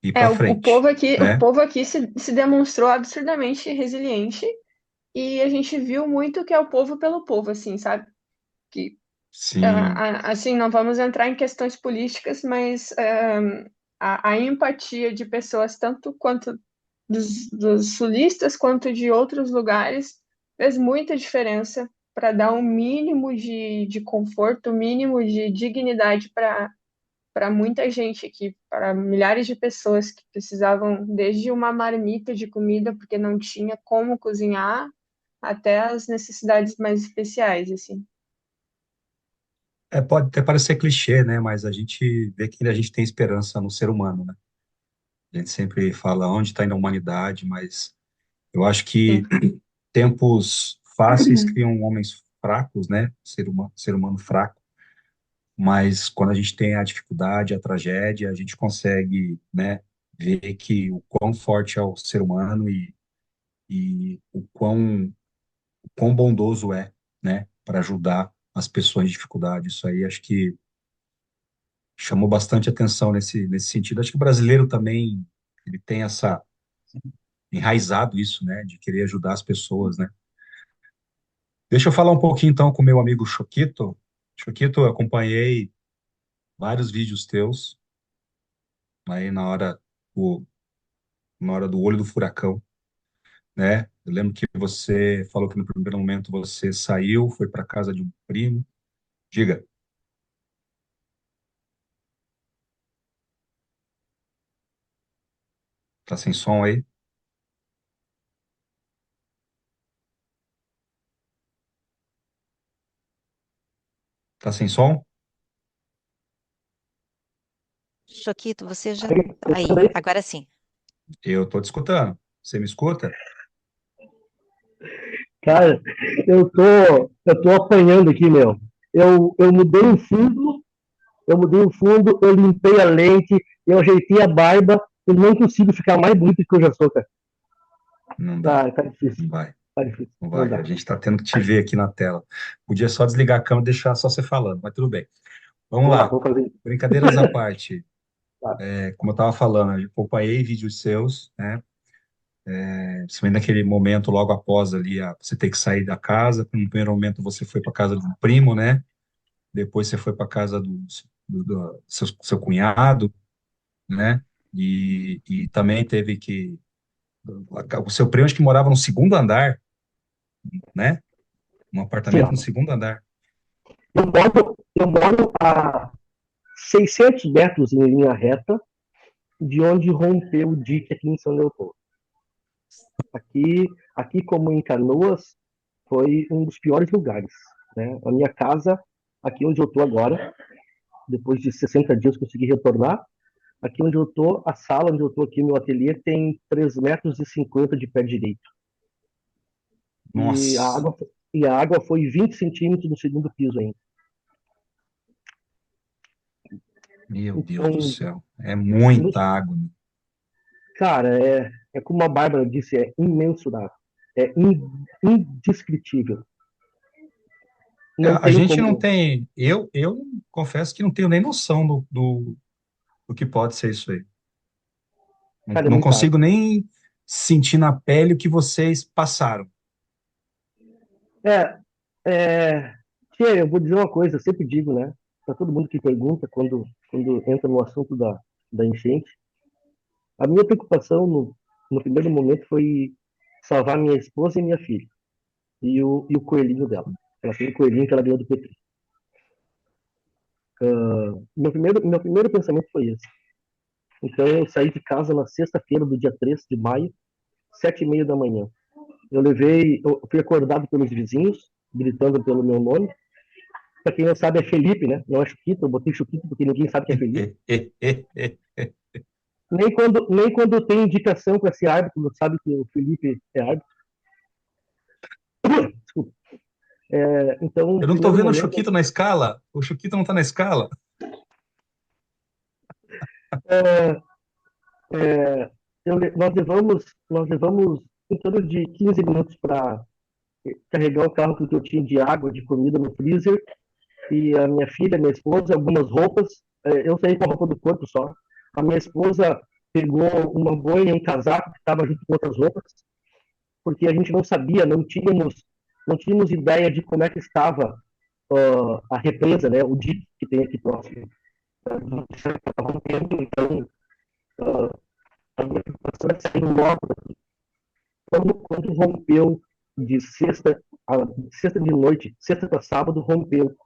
ir para frente, O né? povo aqui se demonstrou absurdamente resiliente e a gente viu muito que é o povo pelo povo, assim, sabe? Que, Sim, assim, não vamos entrar em questões políticas, mas a empatia de pessoas, tanto quanto dos sulistas quanto de outros lugares, fez muita diferença para dar um mínimo de conforto, um mínimo de dignidade para muita gente aqui, para milhares de pessoas que precisavam desde uma marmita de comida porque não tinha como cozinhar, até as necessidades mais especiais, assim. pode até parecer clichê, né? Mas a gente vê que a gente tem esperança no ser humano, né? A gente sempre fala onde está indo a humanidade, mas eu acho que Sim. tempos fáceis criam homens fracos, né? Ser humano fraco. Mas quando a gente tem a dificuldade, a tragédia, a gente consegue, né, ver que o quão forte é o ser humano e o quão bondoso é, né, para ajudar as pessoas em dificuldade. Isso aí acho que chamou bastante atenção nesse sentido. Acho que o brasileiro também, ele tem essa enraizado isso, né, de querer ajudar as pessoas, né. Deixa eu falar um pouquinho então com o meu amigo Choquito. Choquito, eu acompanhei vários vídeos teus aí na hora do olho do furacão, né? Eu lembro que você falou que no primeiro momento você saiu, foi para casa de um primo. Diga, tá sem som aí? Tá sem som? Choquito, você já. Aí, Aí, aí, agora sim. Eu tô te escutando. Você me escuta? cara, eu tô apanhando aqui, meu. Eu mudei o fundo, eu limpei a lente, eu ajeitei a barba, eu não consigo ficar mais bonito que eu já sou, cara. Não dá, Tá difícil, não vai, tá difícil, não não vai. A dá. gente tá tendo que te ver aqui na tela. Podia só desligar a câmera e deixar só você falando, mas tudo bem. Vamos lá. Vou fazer isso. Brincadeiras à parte. Tá. Como eu estava falando, eu acompanhei vídeos seus, né? principalmente naquele momento logo após ali, você ter que sair da casa. No primeiro momento você foi para casa de um primo, né? Depois você foi para casa do seu cunhado, né? E também teve que o seu primo acho que morava no segundo andar, né? Um Sim, apartamento no segundo andar. eu moro a 600 metros em linha reta de onde rompeu o dique aqui em São Leopoldo. Aqui como em Canoas, foi um dos piores lugares, né? A minha casa, aqui onde eu estou agora, depois de 60 dias consegui retornar. Aqui onde eu estou, a sala onde eu estou aqui, meu ateliê, tem 3,50 metros de pé direito. E a Nossa, água, e a água foi 20 centímetros no segundo piso ainda. meu Deus do Então, céu, é muita água, né? cara, é como a Bárbara disse, é imensurável. É indescritível. Não A tem gente não como. tem, eu confesso que não tenho nem noção do que pode ser isso aí. Não, Cara, é não muita consigo água. nem sentir na pele o que vocês passaram. É, Tia, eu vou dizer uma coisa, eu sempre digo, né? Para todo mundo que pergunta quando entra no assunto da enchente, a minha preocupação no primeiro momento foi salvar minha esposa e minha filha, e o coelhinho dela. Ela tem um coelhinho que ela ganhou do Petri. Meu primeiro pensamento foi esse. Então eu saí de casa na sexta-feira do dia 3 de maio, 7h30 da manhã. Eu fui acordado pelos vizinhos, gritando pelo meu nome. Para quem não sabe, é Felipe, né? Não é Chuquito, eu botei Chuquito porque ninguém sabe que é Felipe. Nem quando tem indicação para ser árbitro, não sabe que o Felipe é árbitro. Desculpa. Então, Eu no não estou primeiro vendo o momento, Chuquito na escala. O Chuquito não está na escala. é, nós levamos em torno de 15 minutos para carregar o carro que eu tinha de água, de comida no freezer, e a minha filha, minha esposa, algumas roupas. Eu saí com a roupa do corpo só. A minha esposa pegou uma boina e um casaco que estava junto com outras roupas, porque a gente não sabia, não tínhamos ideia de como é que estava a represa, né, o dique que tem aqui próximo. Estava rompendo, então a minha preocupação é sair logo. Quando rompeu sexta de noite, sexta para sábado, rompeu.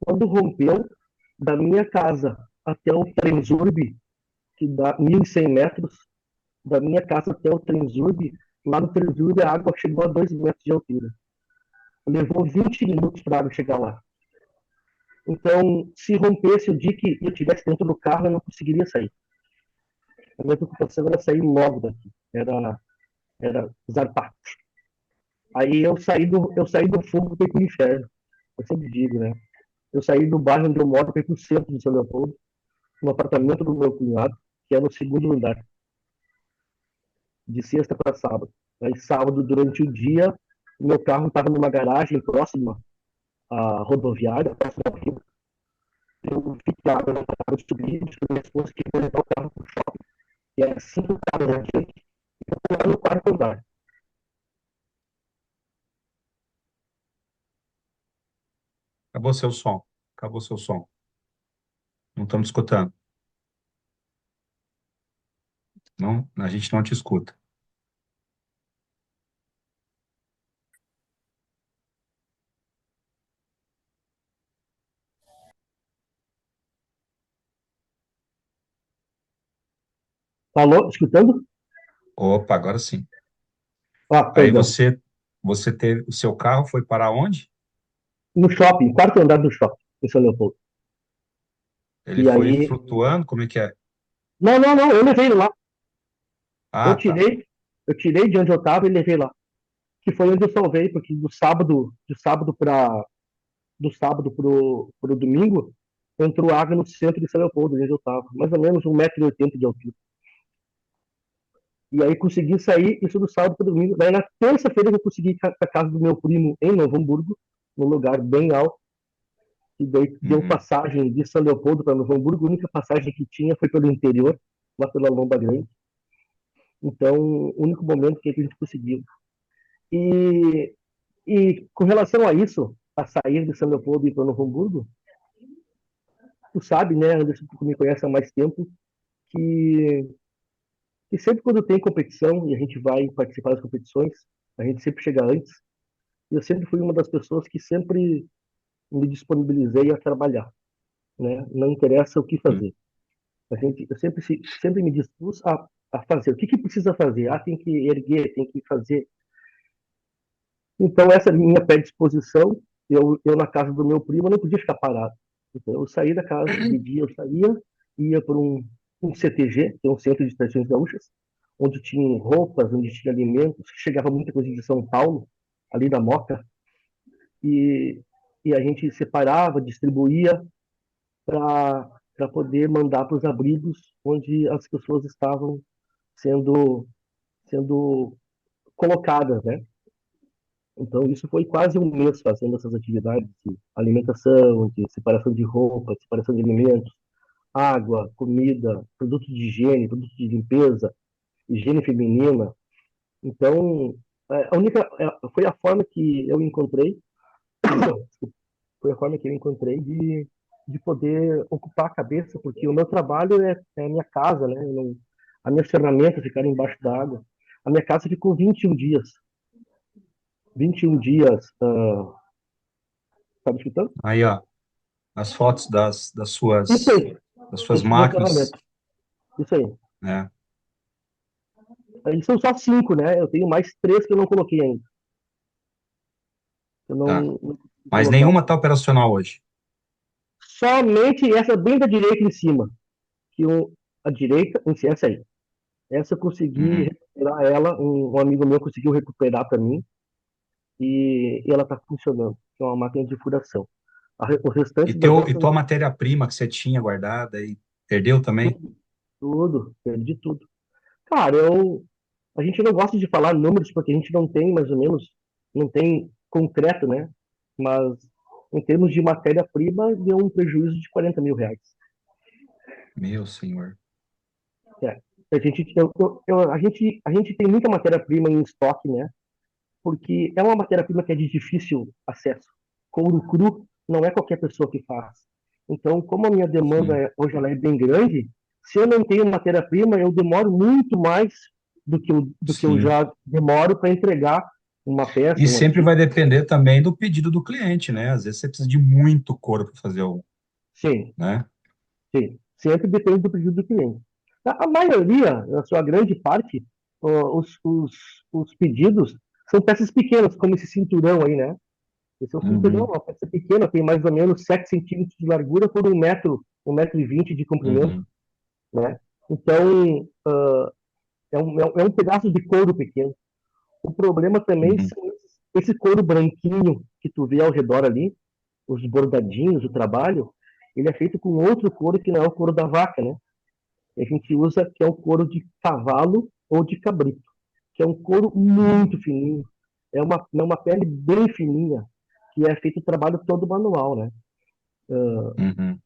Quando rompeu, da minha casa até o Transurb, que dá 1.100 metros, da minha casa até o Transurb, lá no Transurb a água chegou a 2 metros de altura. Levou 20 minutos para a água chegar lá. Então, se rompesse o dique e eu estivesse dentro do carro, eu não conseguiria sair. A minha preocupação era sair logo daqui, era zarpar. Aí eu saí do fogo para ir para o inferno. Eu sempre digo, né? Eu saí do bairro onde eu moro para ir para o centro de São Leopoldo, no apartamento do meu cunhado, que é no segundo andar, de sexta para sábado. Aí sábado, durante o dia, o meu carro estava numa garagem próxima à rodoviária, próxima ao rio. Eu fiquei lá, eu subi, minha esposa que foi levar o carro para o shopping. E era 5 casas adiante, e eu fui lá no quarto andar. Acabou seu som. Acabou seu som. Não estamos escutando. Não, a gente não te escuta. Falou? Escutando? Opa, agora sim. Ah, Aí perdão. você teve, o seu carro foi para onde? No shopping, quarto andar do shopping, em São Leopoldo. Ele E foi aí. flutuando? Como é que é? Não, não, não, eu levei ele lá. Eu Ah, tá. tirei, eu tirei de onde eu estava e levei lá. Que foi onde eu salvei, porque do sábado pro domingo, entrou água no centro de São Leopoldo, onde eu estava. Mais ou menos 1,80 m de altura. E aí consegui sair isso do sábado para domingo. Daí na terça-feira eu consegui ir para a casa do meu primo em Novo Hamburgo, num lugar bem alto. E daí deu Uhum. passagem de São Leopoldo para Novo Hamburgo. A única passagem que tinha foi pelo interior, lá pela Lomba Grande. Então, o único momento que a gente conseguiu. E, e com relação a isso, a sair de São Leopoldo e ir para Novo Hamburgo, tu sabe, né, Anderson, tu me conhece há mais tempo, que, que sempre quando tem competição e a gente vai participar das competições, a gente sempre chega antes. E eu sempre fui uma das pessoas que sempre me disponibilizei a trabalhar, né? Não interessa o que Sim. fazer. Eu sempre me dispus a fazer. O que precisa fazer? Ah, tem que erguer, tem que fazer. Então, essa minha predisposição, eu na casa do meu primo, eu não podia ficar parado. Então, eu saía da casa, de dia eu saía, ia para um CTG, que é um Centro de Tradições Gaúchas, onde tinha roupas, onde tinha alimentos, chegava muita coisa de São Paulo, ali da Moca, e, e a gente separava, distribuía para poder mandar para os abrigos onde as pessoas estavam sendo, sendo colocadas, né? Então, isso foi quase um mês fazendo essas atividades de alimentação, de separação de roupa, separação de alimentos, água, comida, produtos de higiene, produtos de limpeza, higiene feminina. Então, foi a forma que eu encontrei, foi a forma que eu encontrei de poder ocupar a cabeça, porque o meu trabalho é a minha casa, né? As minhas ferramentas ficaram embaixo d'água. A minha casa ficou 21 dias. 21 dias, tá me escutando? Aí, ó, as fotos Isso aí, das suas os meus máquinas, ferramentas. Isso aí. né? Aí são só 5, né? Eu tenho mais 3 que eu não coloquei ainda. Eu Tá. não consegui Mas colocar. nenhuma está operacional hoje. Somente essa bem da direita em cima. A direita, essa aí. Essa eu consegui Uhum. recuperar ela. Um amigo meu conseguiu recuperar para mim. E ela está funcionando. É uma máquina de furação. O E, restante das e outras, tua matéria-prima que você tinha guardada e perdeu também? tudo, perdi tudo. Cara, a gente não gosta de falar números porque a gente não tem mais ou menos, não tem concreto, né? Mas em termos de matéria-prima, deu um prejuízo de 40 mil reais. Meu senhor. É. A gente tem muita matéria-prima em estoque, né? Porque é uma matéria-prima que é de difícil acesso. Couro cru não é qualquer pessoa que faz. Então, como a minha demanda Sim. hoje ela é bem grande, se eu não tenho matéria-prima, eu demoro muito mais do que eu Sim. já demoro para entregar uma E peça, um sempre artigo. vai depender também do pedido do cliente, né? Às vezes você precisa de muito couro para fazer o, Sim, né? sim. Sempre depende do pedido do cliente. A maioria, na sua grande parte, ó, os pedidos são peças pequenas, como esse cinturão aí, né? Esse é um cinturão, Uhum. uma peça pequena, tem mais ou menos 7 centímetros de largura por um metro e 20 de comprimento, Uhum. né? Então, é um pedaço de couro pequeno. O problema também Uhum. são esse couro branquinho que tu vê ao redor ali, os bordadinhos, o trabalho, ele é feito com outro couro que não é o couro da vaca, né? A gente usa que é o couro de cavalo ou de cabrito, que é um couro muito Uhum. fininho, é uma pele bem fininha, que é feito o trabalho todo manual, né? Uhum.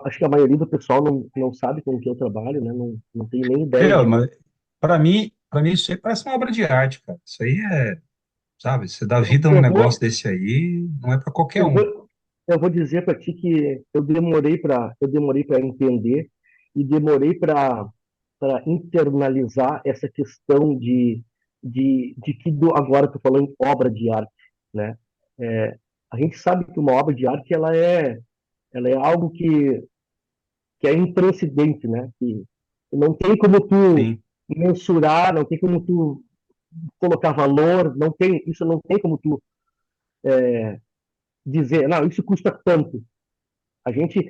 Acho que a maioria do pessoal não sabe com o que eu trabalho, né? Não tem nem ideia Meu, de. mas para mim isso aí parece uma obra de arte, cara. Isso aí é, sabe, você dá vida num Eu negócio vou, desse aí, não é para qualquer eu um. vou, eu vou dizer para ti que eu demorei para entender e demorei para internalizar essa questão de que agora tu falando em obra de arte, né? É, a gente sabe que uma obra de arte ela é algo que é intranscendente, né? Que não tem como tu Sim. mensurar, não tem como tu colocar valor, isso não tem como tu dizer, não, isso custa tanto. A gente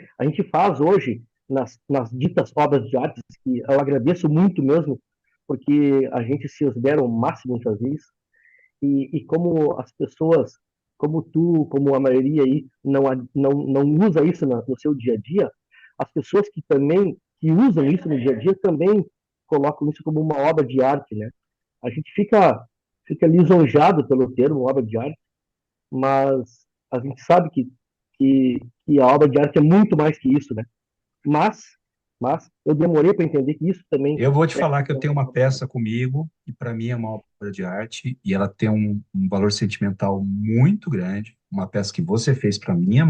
faz hoje nas ditas obras de arte, que eu agradeço muito mesmo, porque a gente se esmera ao máximo em fazer isso, e como as pessoas, como tu, como a maioria aí, não usa isso no seu dia a dia, as pessoas que também que usam isso no dia a dia também colocam isso como uma obra de arte, né? A gente fica lisonjado pelo termo obra de arte, mas a gente sabe que a obra de arte é muito mais que isso, né? Mas Mas eu demorei para entender que isso também Eu vou te é falar que eu questão. tenho uma peça comigo, e para mim é uma obra de arte, e ela tem um valor sentimental muito grande. Uma peça que você fez para minha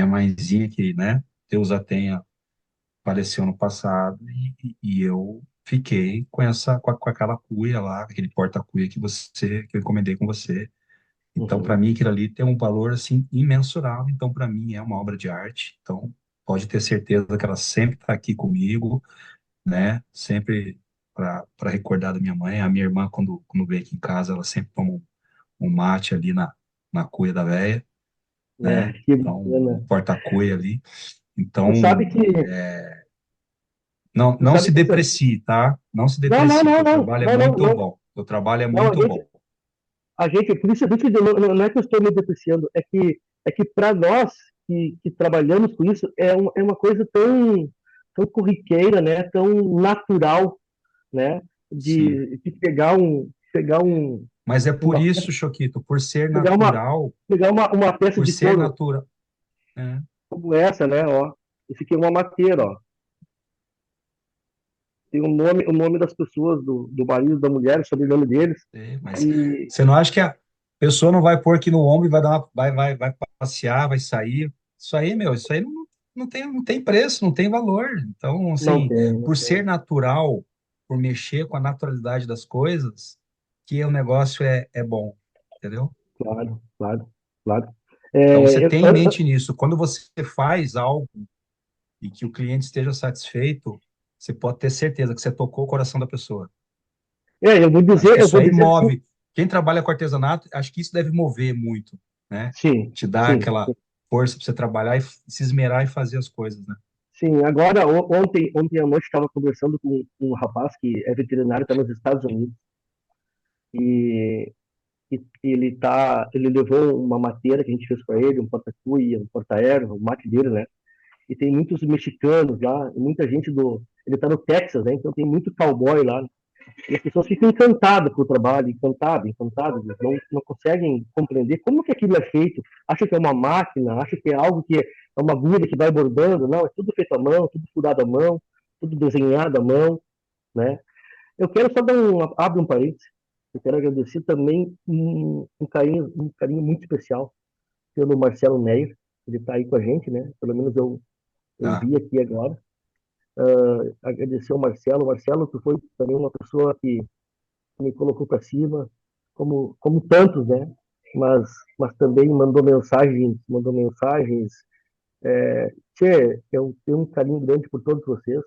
mãezinha, que, né, Deus a tenha, faleceu no passado, e eu fiquei com com aquela cuia lá, aquele porta-cuia que eu encomendei com você. Então, para Uhum. mim, aquilo ali tem um valor assim imensurável. Então, para mim, é uma obra de arte. Então, pode ter certeza que ela sempre está aqui comigo, né? Sempre para recordar da minha mãe. A minha irmã, quando vem aqui em casa, ela sempre toma um mate ali na cuia da véia, É, né? que Então, um bacana. porta-cuia ali. Tu sabe Então, que, não, tu não sabe se que essa... deprecie, tá? Não se Não, não, deprecie. não, Teu não, trabalho é não, não, muito não, bom. Teu trabalho é não, muito bom. a gente, por isso que não é que eu estou me depreciando, é que para nós que trabalhamos com isso, é uma coisa tão corriqueira, né? Tão natural, né? Sim. De pegar Mas é por uma, isso, Choquito, pegar uma, uma peça por de ser couro natural. É, como essa, né? Ó, esse aqui é uma mateira, ó. Tem o nome das pessoas, do marido, da mulher, o sobrenome deles. mas E você não acha que a pessoa não vai pôr aqui no ombro e vai dar vai passear, vai sair? Isso aí, meu, isso aí não tem preço, não tem valor. Então, não assim, tem, não por tem. ser natural, por mexer com a naturalidade das coisas, que o negócio é bom, entendeu? Claro, claro, claro. Então, você É, tem em mente nisso. Quando você faz algo e que o cliente esteja satisfeito, você pode ter certeza que você tocou o coração da pessoa. Acho que eu isso vou aí dizer assim, move. Quem trabalha com artesanato, acho que isso deve mover muito, né? sim, Te dá sim, aquela força para você trabalhar e se esmerar e fazer as coisas, né? sim. Agora, ontem à noite estava conversando com um rapaz que é veterinário, está nos Estados Unidos, e, ele levou uma mateira que a gente fez para ele, um porta-cuia, um porta-erva, o mate dele, né? E tem muitos mexicanos lá, e muita gente ele está no Texas, né? Então tem muito cowboy lá. E as pessoas ficam encantadas com o trabalho, encantadas, não conseguem compreender como que aquilo é feito. Acha que é uma máquina, acha que é algo que é uma agulha que vai bordando. Não, é tudo feito à mão, tudo furado à mão, tudo desenhado à mão, né? Eu quero só abre um parênteses. Eu quero agradecer também um carinho muito especial pelo Marcelo Neyer. Ele está aí com a gente, né? Pelo menos eu Ah, vi aqui agora. Agradecer ao Marcelo. Marcelo, tu foi também uma pessoa que me colocou para cima, como tantos, né? Mas também mandou mensagens. Tchê, eu tenho um carinho grande por todos vocês,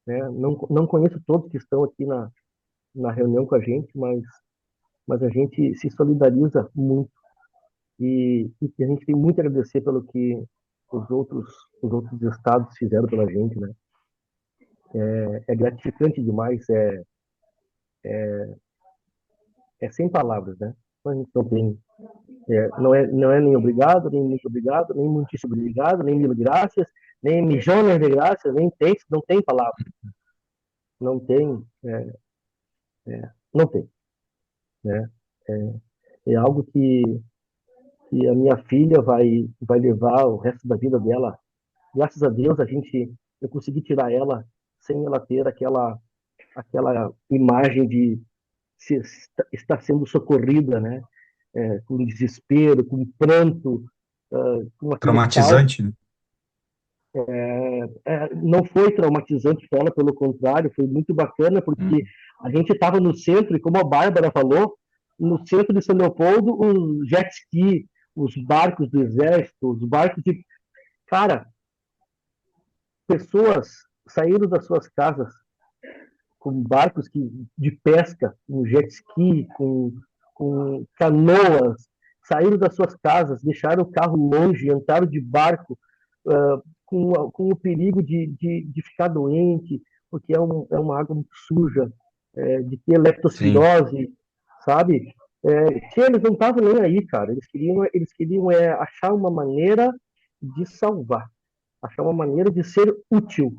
né? Não conheço todos que estão aqui na reunião com a gente, mas a gente se solidariza muito e a gente tem muito a agradecer pelo que os outros, os outros estados fizeram pela gente, né? É gratificante demais, é sem palavras, né? A gente não tem. Não é nem obrigado, nem muito obrigado, nem muitíssimo obrigado, nem mil graças, nem milhões de graças, nem tem, não tem palavra. Não tem, não tem, né? É algo que a minha filha vai levar o resto da vida dela. Graças a Deus, eu consegui tirar ela sem ela ter aquela imagem de estar sendo socorrida, né? Com desespero, com pranto, com aquele caos. traumatizante, né? Não foi traumatizante para ela, pelo contrário, foi muito bacana, porque Hum. a gente estava no centro, e como a Bárbara falou, no centro de São Leopoldo, os jet ski, os barcos do exército, os barcos de. Cara, pessoas saíram das suas casas com barcos de pesca, com jet ski, com canoas, saíram das suas casas, deixaram o carro longe, entraram de barco, com o perigo de ficar doente, porque é uma água muito suja, de ter Sim. leptospirose, sabe? Eles não estavam nem aí, cara. Eles queriam achar uma maneira de salvar, achar uma maneira de ser útil,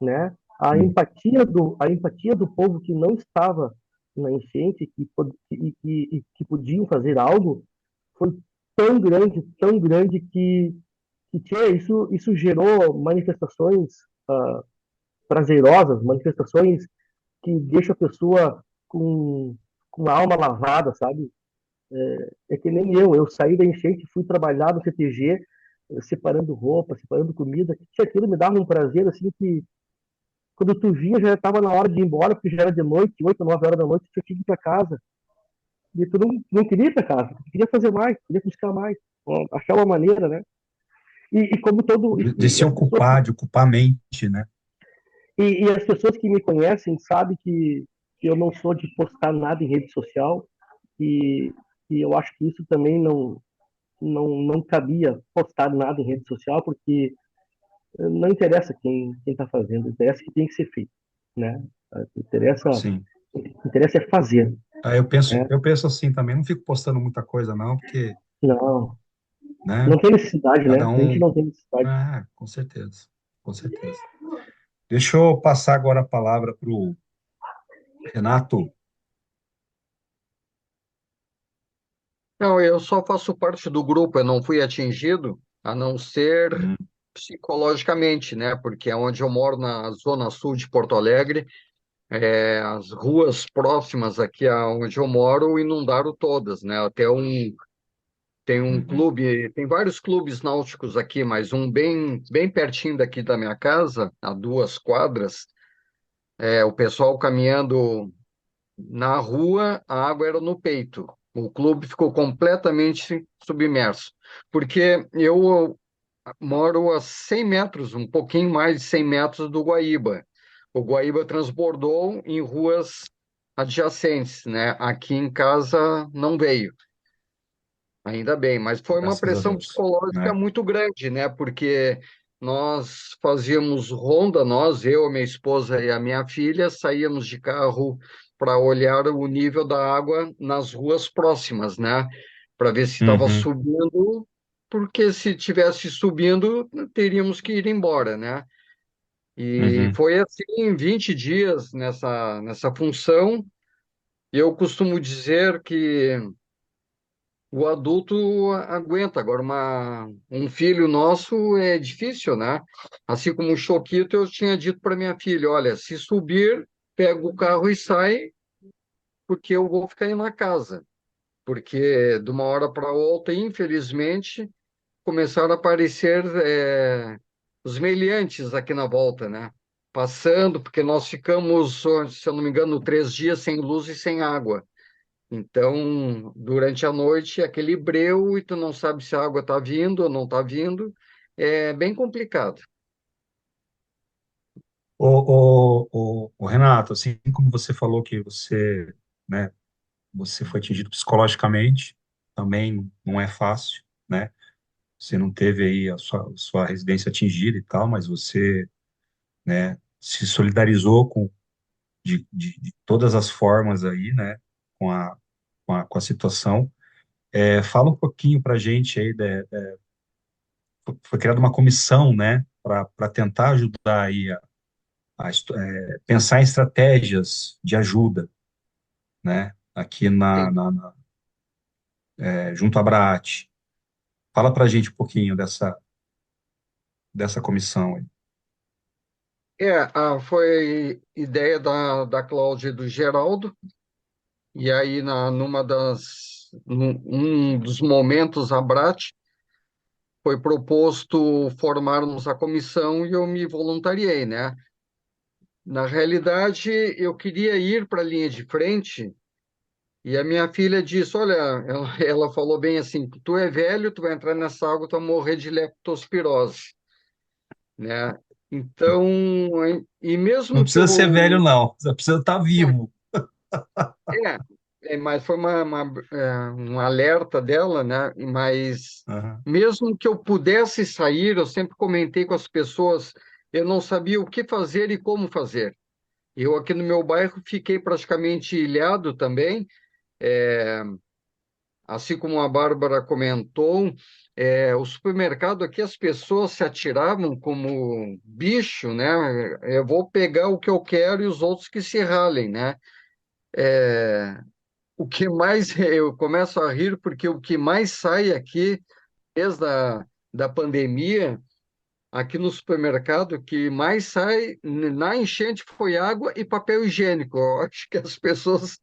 né? Hum. A empatia do povo que não estava na enchente que podiam fazer algo foi tão grande E, tchê, isso gerou manifestações prazerosas, manifestações que deixam a pessoa com a alma lavada, sabe? É que nem eu saí da enchente, fui trabalhar no CTG, separando roupa, separando comida. Tchê, aquilo me dava um prazer, assim, que quando tu via, já estava na hora de ir embora, porque já era de noite, 8, 9 horas da noite, tu tinha que ir para casa. E tu não queria ir para casa, tu queria fazer mais, queria buscar mais, achar uma maneira, né? E como todo. De se ocupar, de ocupar a mente, né? E as pessoas que me conhecem sabem que eu não sou de postar nada em rede social, e eu acho que isso também não cabia postar nada em rede social, porque não interessa quem está fazendo, interessa que tem que ser feito, né? Interessa, Sim. interessa é fazer, né? Eu penso assim também, não fico postando muita coisa não, porque, Não, né, não tem necessidade, né? cada A gente um, não tem necessidade. com certeza, com certeza. Deixa eu passar agora a palavra para o Renato. Não, eu só faço parte do grupo, eu não fui atingido, a não ser Hum, psicologicamente, né? Porque é onde eu moro, na zona sul de Porto Alegre, as ruas próximas aqui aonde eu moro inundaram todas, né? Tem um uhum, clube, tem vários clubes náuticos aqui, mas um bem pertinho daqui da minha casa, a 2 quadras, o pessoal caminhando na rua, a água era no peito. O clube ficou completamente submerso, porque eu moro a 100 metros, um pouquinho mais de 100 metros do Guaíba. O Guaíba transbordou em ruas adjacentes, né? Aqui em casa não veio, ainda bem, mas foi uma graças a pressão Deus, psicológica né? muito grande, né? Porque nós fazíamos ronda, eu, a minha esposa e a minha filha, saíamos de carro para olhar o nível da água nas ruas próximas, né? Para ver se estava Uhum, subindo, porque se tivesse subindo, teríamos que ir embora, né? E uhum. foi assim 20 dias nessa função. Eu costumo dizer que o adulto aguenta, agora um filho nosso é difícil, né? Assim como o Choquito, eu tinha dito para minha filha, olha, se subir, pega o carro e sai, porque eu vou ficar aí na casa. Porque de uma hora para outra, infelizmente, começaram a aparecer os meliantes aqui na volta, né? Passando, porque nós ficamos, se eu não me engano, 3 dias sem luz e sem água. Então, durante a noite, aquele breu e tu não sabe se a água está vindo ou não está vindo. É bem complicado. O Renato, assim como você falou que você, né, você foi atingido psicologicamente, também não é fácil, né? Você não teve aí a sua residência atingida e tal, mas você, né, se solidarizou de todas as formas aí, né, com com a situação. Fala um pouquinho para a gente aí, foi criada uma comissão, né, para tentar ajudar aí pensar em estratégias de ajuda, né, aqui Sim. junto à Abraat. Fala para a gente um pouquinho dessa comissão aí. Foi ideia da Cláudia e do Geraldo, e aí num dos momentos, a Brat foi proposto formarmos a comissão e eu me voluntariei, né? Na realidade, eu queria ir para a linha de frente. E a minha filha disse: Olha, ela falou bem assim: Tu é velho, tu vai entrar nessa água, tu vai morrer de leptospirose, né? Então, e Não mesmo que precisa ser velho, eu. não. Você precisa estar vivo. É, mas foi um alerta dela, né? Mas Aham. mesmo que eu pudesse sair, eu sempre comentei com as pessoas, eu não sabia o que fazer e como fazer. Eu aqui no meu bairro fiquei praticamente ilhado também. É, Assim como a Bárbara comentou, o supermercado aqui as pessoas se atiravam como bicho, né? Eu vou pegar o que eu quero e os outros que se ralem, né? O que mais eu começo a rir porque o que mais sai aqui, desde da pandemia, aqui no supermercado, o que mais sai na enchente foi água e papel higiênico. Eu acho que as pessoas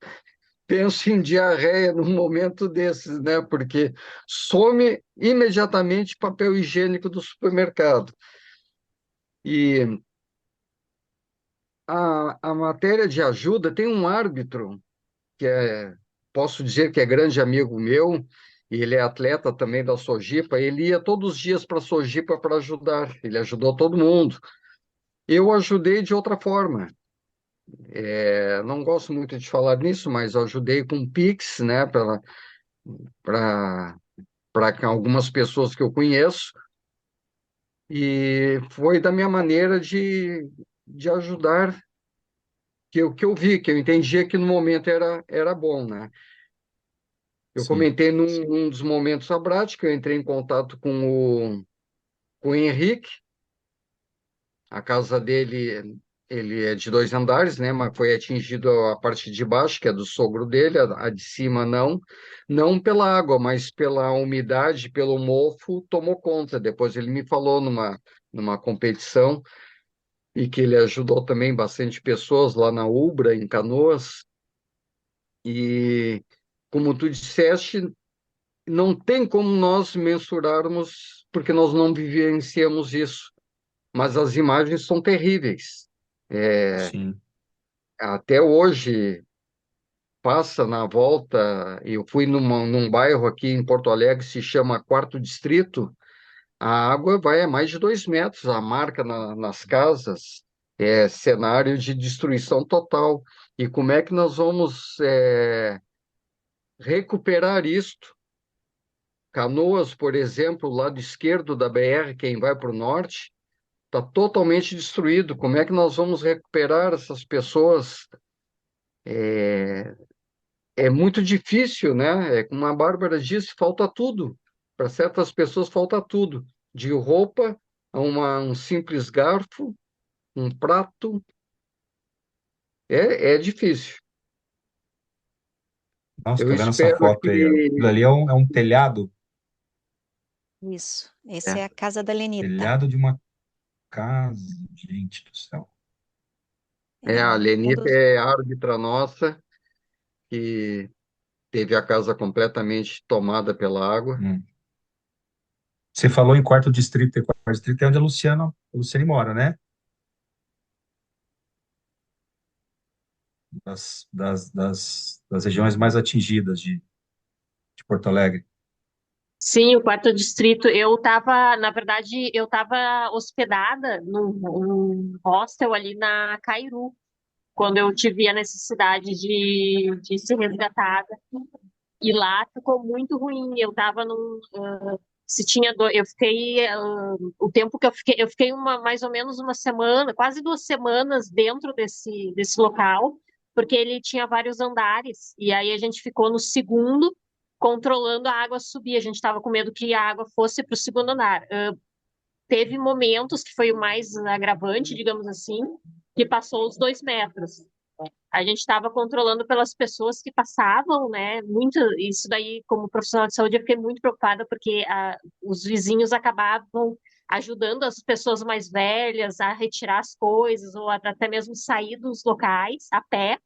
pensam em diarreia num momento desses, né? Porque some imediatamente papel higiênico do supermercado. E a matéria de ajuda tem um árbitro que posso dizer que é grande amigo meu, e ele é atleta também da Sojipa. Ele ia todos os dias para a Sojipa para ajudar, ele ajudou todo mundo. Eu ajudei de outra forma. Não gosto muito de falar nisso, mas eu ajudei com Pix, né, para algumas pessoas que eu conheço, e foi da minha maneira de ajudar, que eu vi, que eu entendia que no momento era bom, né? Eu Sim, comentei num dos momentos abraço que eu entrei em contato com o Henrique. A casa dele, ele é de 2 andares, né? Mas foi atingido a parte de baixo, que é do sogro dele, a de cima não. Não pela água, mas pela umidade, pelo mofo, tomou conta. Depois ele me falou numa competição e que ele ajudou também bastante pessoas lá na Ubra, em Canoas. E, como tu disseste, não tem como nós mensurarmos, porque nós não vivenciamos isso. Mas as imagens são terríveis. É, sim. até hoje, passa na volta. Eu fui num bairro aqui em Porto Alegre, se chama Quarto Distrito. A água vai a mais de 2 metros, a marca nas casas. É cenário de destruição total. E como é que nós vamos recuperar isto? Canoas, por exemplo, o lado esquerdo da BR, quem vai para o norte, está totalmente destruído. Como é que nós vamos recuperar essas pessoas? É muito difícil, né? É como a Bárbara disse, falta tudo. Para certas pessoas falta tudo. De roupa a um simples garfo, um prato. É difícil. Nossa, Eu tô vendo essa espero foto aí. Aquilo que ali é um telhado, Isso. Essa é, é a casa da Lenita. telhado de uma casa. Gente do céu. a É, Lenita é árbitra nossa, que teve a casa completamente tomada pela água. Hum. Você falou em quarto distrito, e quarto distrito é onde a Luciane mora, né? Das regiões mais atingidas de Porto Alegre. Sim, o quarto distrito, eu estava, na verdade, eu estava hospedada num hostel ali na Cairu, quando eu tive a necessidade de ser resgatada. E lá ficou muito ruim. Eu estava se tinha eu fiquei o tempo que eu fiquei mais ou menos uma semana, quase 2 semanas dentro desse local, porque ele tinha vários andares. E aí a gente ficou no segundo, controlando a água subir. A gente estava com medo que a água fosse para o segundo andar. Teve momentos que foi o mais agravante, digamos assim, que passou os 2 metros. A gente estava controlando pelas pessoas que passavam, né? Muito, isso daí, como profissional de saúde, eu fiquei muito preocupada porque os vizinhos acabavam ajudando as pessoas mais velhas a retirar as coisas ou até mesmo sair dos locais a pé.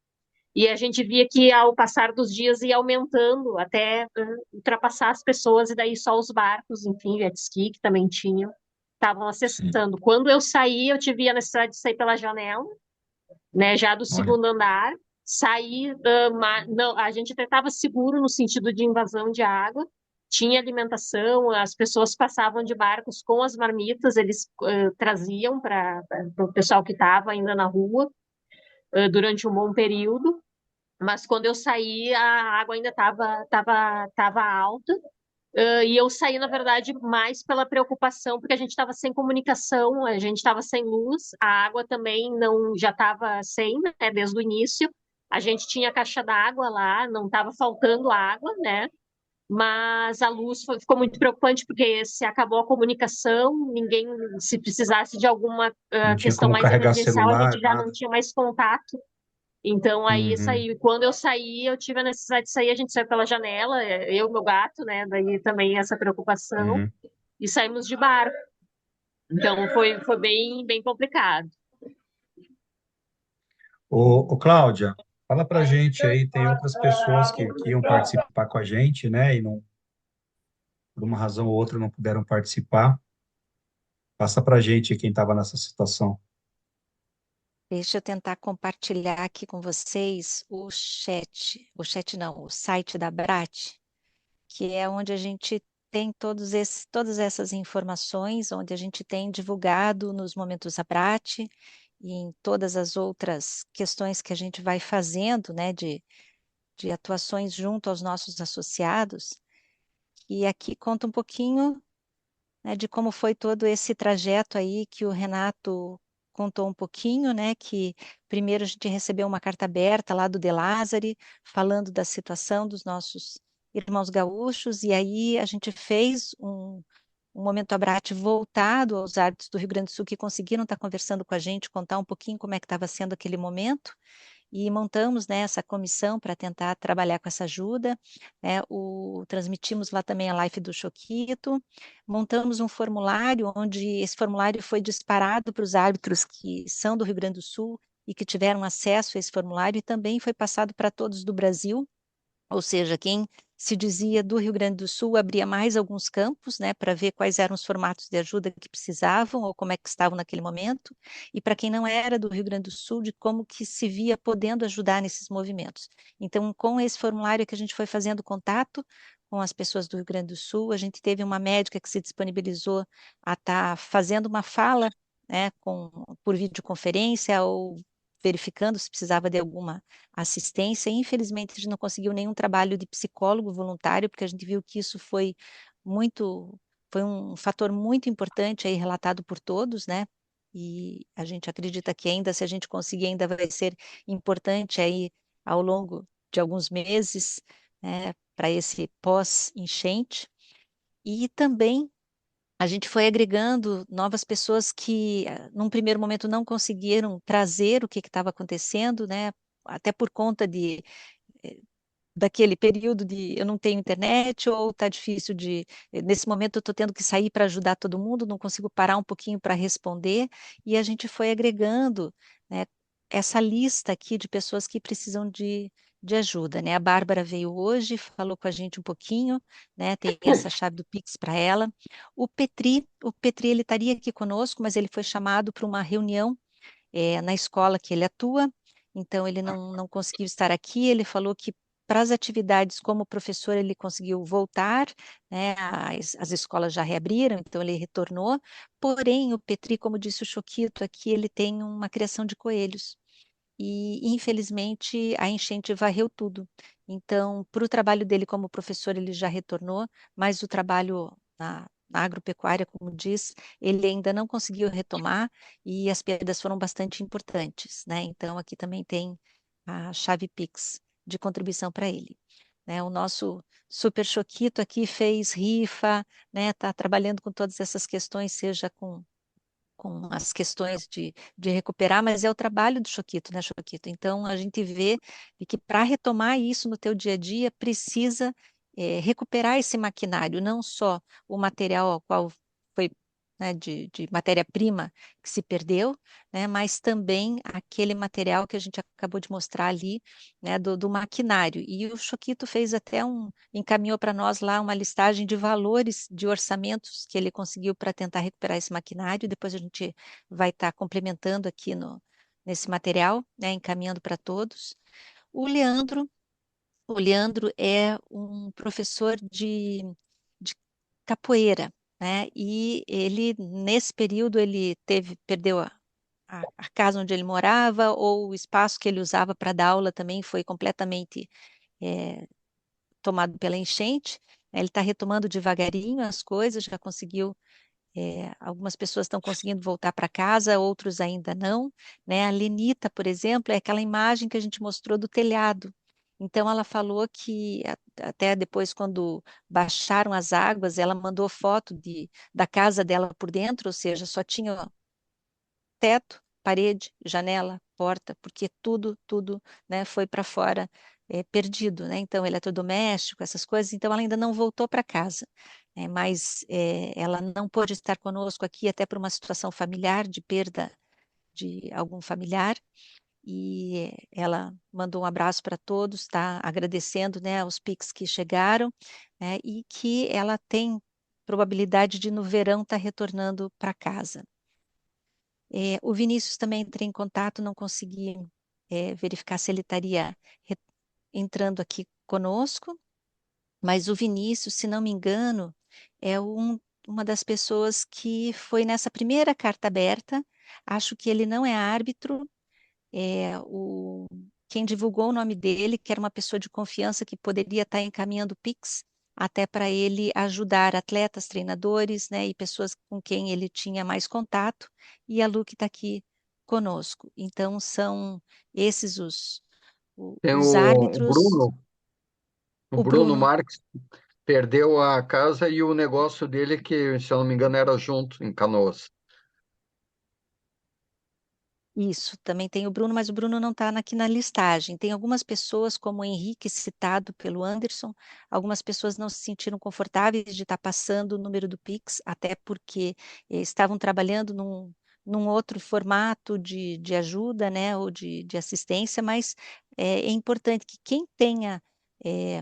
E a gente via que ao passar dos dias ia aumentando até ultrapassar as pessoas e daí só os barcos, enfim, jet ski que também tinham, estavam Sim. acessando. Quando eu saí, eu tive a necessidade de sair pela janela, né, já do Olha, segundo andar, sair, não, a gente até estava seguro no sentido de invasão de água, tinha alimentação, as pessoas passavam de barcos com as marmitas, eles traziam para o pessoal que estava ainda na rua durante um bom período, mas quando eu saí, a água ainda tava alta, e eu saí, na verdade, mais pela preocupação, porque a gente estava sem comunicação, a gente estava sem luz, a água também não já estava sem, né, desde o início. A gente tinha caixa d'água lá, não estava faltando água, né? Mas a luz ficou muito preocupante, porque se acabou a comunicação, ninguém, se precisasse de alguma não tinha questão como mais carregar emergencial, a celular, gente já não nada. tinha mais contato. Então aí Uhum, saiu. Quando eu saí, eu tive a necessidade de sair, a gente saiu pela janela, eu e meu gato, né? Daí também essa preocupação. uhum. e saímos de barco. Então foi bem complicado. Cláudia, fala pra gente aí, tem outras pessoas que iam participar com a gente, né? E não, por uma razão ou outra não puderam participar. Passa pra gente quem estava nessa situação. Deixa eu tentar compartilhar aqui com vocês o chat não, o site da Brat, que é onde a gente tem todas essas informações, onde a gente tem divulgado nos momentos Abrat e em todas as outras questões que a gente vai fazendo, né, de atuações junto aos nossos associados. E aqui conta um pouquinho, né, de como foi todo esse trajeto aí que o Renato contou um pouquinho, né, que primeiro a gente recebeu uma carta aberta lá do De Lázari, falando da situação dos nossos irmãos gaúchos, e aí a gente fez um momento Abrat voltado aos árbitros do Rio Grande do Sul que conseguiram estar conversando com a gente, contar um pouquinho como é que estava sendo aquele momento, e montamos, né, essa comissão para tentar trabalhar com essa ajuda, né, transmitimos lá também a live do Choquito, montamos um formulário, onde esse formulário foi disparado para os árbitros que são do Rio Grande do Sul e que tiveram acesso a esse formulário, e também foi passado para todos do Brasil, ou seja, quem se dizia do Rio Grande do Sul abria mais alguns campos, né, para ver quais eram os formatos de ajuda que precisavam ou como é que estavam naquele momento, e para quem não era do Rio Grande do Sul, de como que se via podendo ajudar nesses movimentos. Então, com esse formulário que a gente foi fazendo contato com as pessoas do Rio Grande do Sul, a gente teve uma médica que se disponibilizou a estar fazendo uma fala, né, por videoconferência ou verificando se precisava de alguma assistência. Infelizmente, a gente não conseguiu nenhum trabalho de psicólogo voluntário, porque a gente viu que isso muito, foi um fator muito importante aí relatado por todos, né? E a gente acredita que ainda, se a gente conseguir, ainda vai ser importante aí ao longo de alguns meses, né, para esse pós-enchente. E também a gente foi agregando novas pessoas que, num primeiro momento, não conseguiram trazer o que estava acontecendo, né? Até por conta eh, daquele período de eu não tenho internet, ou está difícil nesse momento eu estou tendo que sair para ajudar todo mundo, não consigo parar um pouquinho para responder, e a gente foi agregando, né, essa lista aqui de pessoas que precisam de ajuda, né? A Bárbara veio hoje, falou com a gente um pouquinho, né? Tem essa chave do Pix para ela. O Petri ele estaria aqui conosco, mas ele foi chamado para uma reunião na escola que ele atua, então ele não conseguiu estar aqui. Ele falou que para as atividades como professor ele conseguiu voltar, né, as escolas já reabriram, então ele retornou, porém o Petri, como disse o Choquito aqui, ele tem uma criação de coelhos, e infelizmente a enchente varreu tudo. Então, para o trabalho dele como professor, ele já retornou, mas o trabalho na agropecuária, como diz, ele ainda não conseguiu retomar, e as perdas foram bastante importantes, né? Então, aqui também tem a chave Pix de contribuição para ele. Né? O nosso Super Choquito aqui fez rifa, né? Está trabalhando com todas essas questões, seja com as questões de recuperar, mas é o trabalho do Choquito, né, Choquito? Então, a gente vê de que para retomar isso no teu dia a dia, precisa recuperar esse maquinário, não só o material ao qual foi, né, de matéria-prima que se perdeu, né, mas também aquele material que a gente acabou de mostrar ali, né, do maquinário. E o Choquito fez até encaminhou para nós lá uma listagem de valores de orçamentos que ele conseguiu para tentar recuperar esse maquinário. Depois a gente vai estar complementando aqui nesse material, né, encaminhando para todos. O Leandro, o Leandro é um professor de capoeira, né? E ele, nesse período, ele perdeu a casa onde ele morava, ou o espaço que ele usava para dar aula também foi completamente é, tomado pela enchente. Ele está retomando devagarinho as coisas, já conseguiu. Algumas pessoas estão conseguindo voltar para casa, outros ainda não, né? A Lenita, por exemplo, é aquela imagem que a gente mostrou do telhado. Então, ela falou que até depois, quando baixaram as águas, ela mandou foto da casa dela por dentro, ou seja, só tinha teto, parede, janela, porta, porque tudo, né, foi para fora, perdido, né? Então, eletrodoméstico, essas coisas. Então, ela ainda não voltou para casa. mas ela não pôde estar conosco aqui até por uma situação familiar, de perda de algum familiar, e ela mandou um abraço para todos, está agradecendo, né, os Pix que chegaram, né, e que ela tem probabilidade de no verão estar retornando para casa. O Vinícius também entrei em contato, não consegui verificar se ele estaria entrando aqui conosco, mas o Vinícius, se não me engano, é uma das pessoas que foi nessa primeira carta aberta. Acho que ele não é árbitro, quem divulgou o nome dele, que era uma pessoa de confiança que poderia estar encaminhando Pix, até para ele ajudar atletas, treinadores, né, e pessoas com quem ele tinha mais contato, e a Lu que está aqui conosco. Então, são esses Tem os árbitros. o O Bruno Bruno, Marques perdeu a casa e o negócio dele, que, se eu não me engano, era junto em Canoas. isso, também tem o Bruno, mas o Bruno não está aqui na listagem. Tem algumas pessoas, como o Henrique, citado pelo Anderson, algumas pessoas não se sentiram confortáveis de estar passando o número do Pix, até porque estavam trabalhando num outro formato de ajuda, né, ou de assistência, mas é importante que quem tenha é,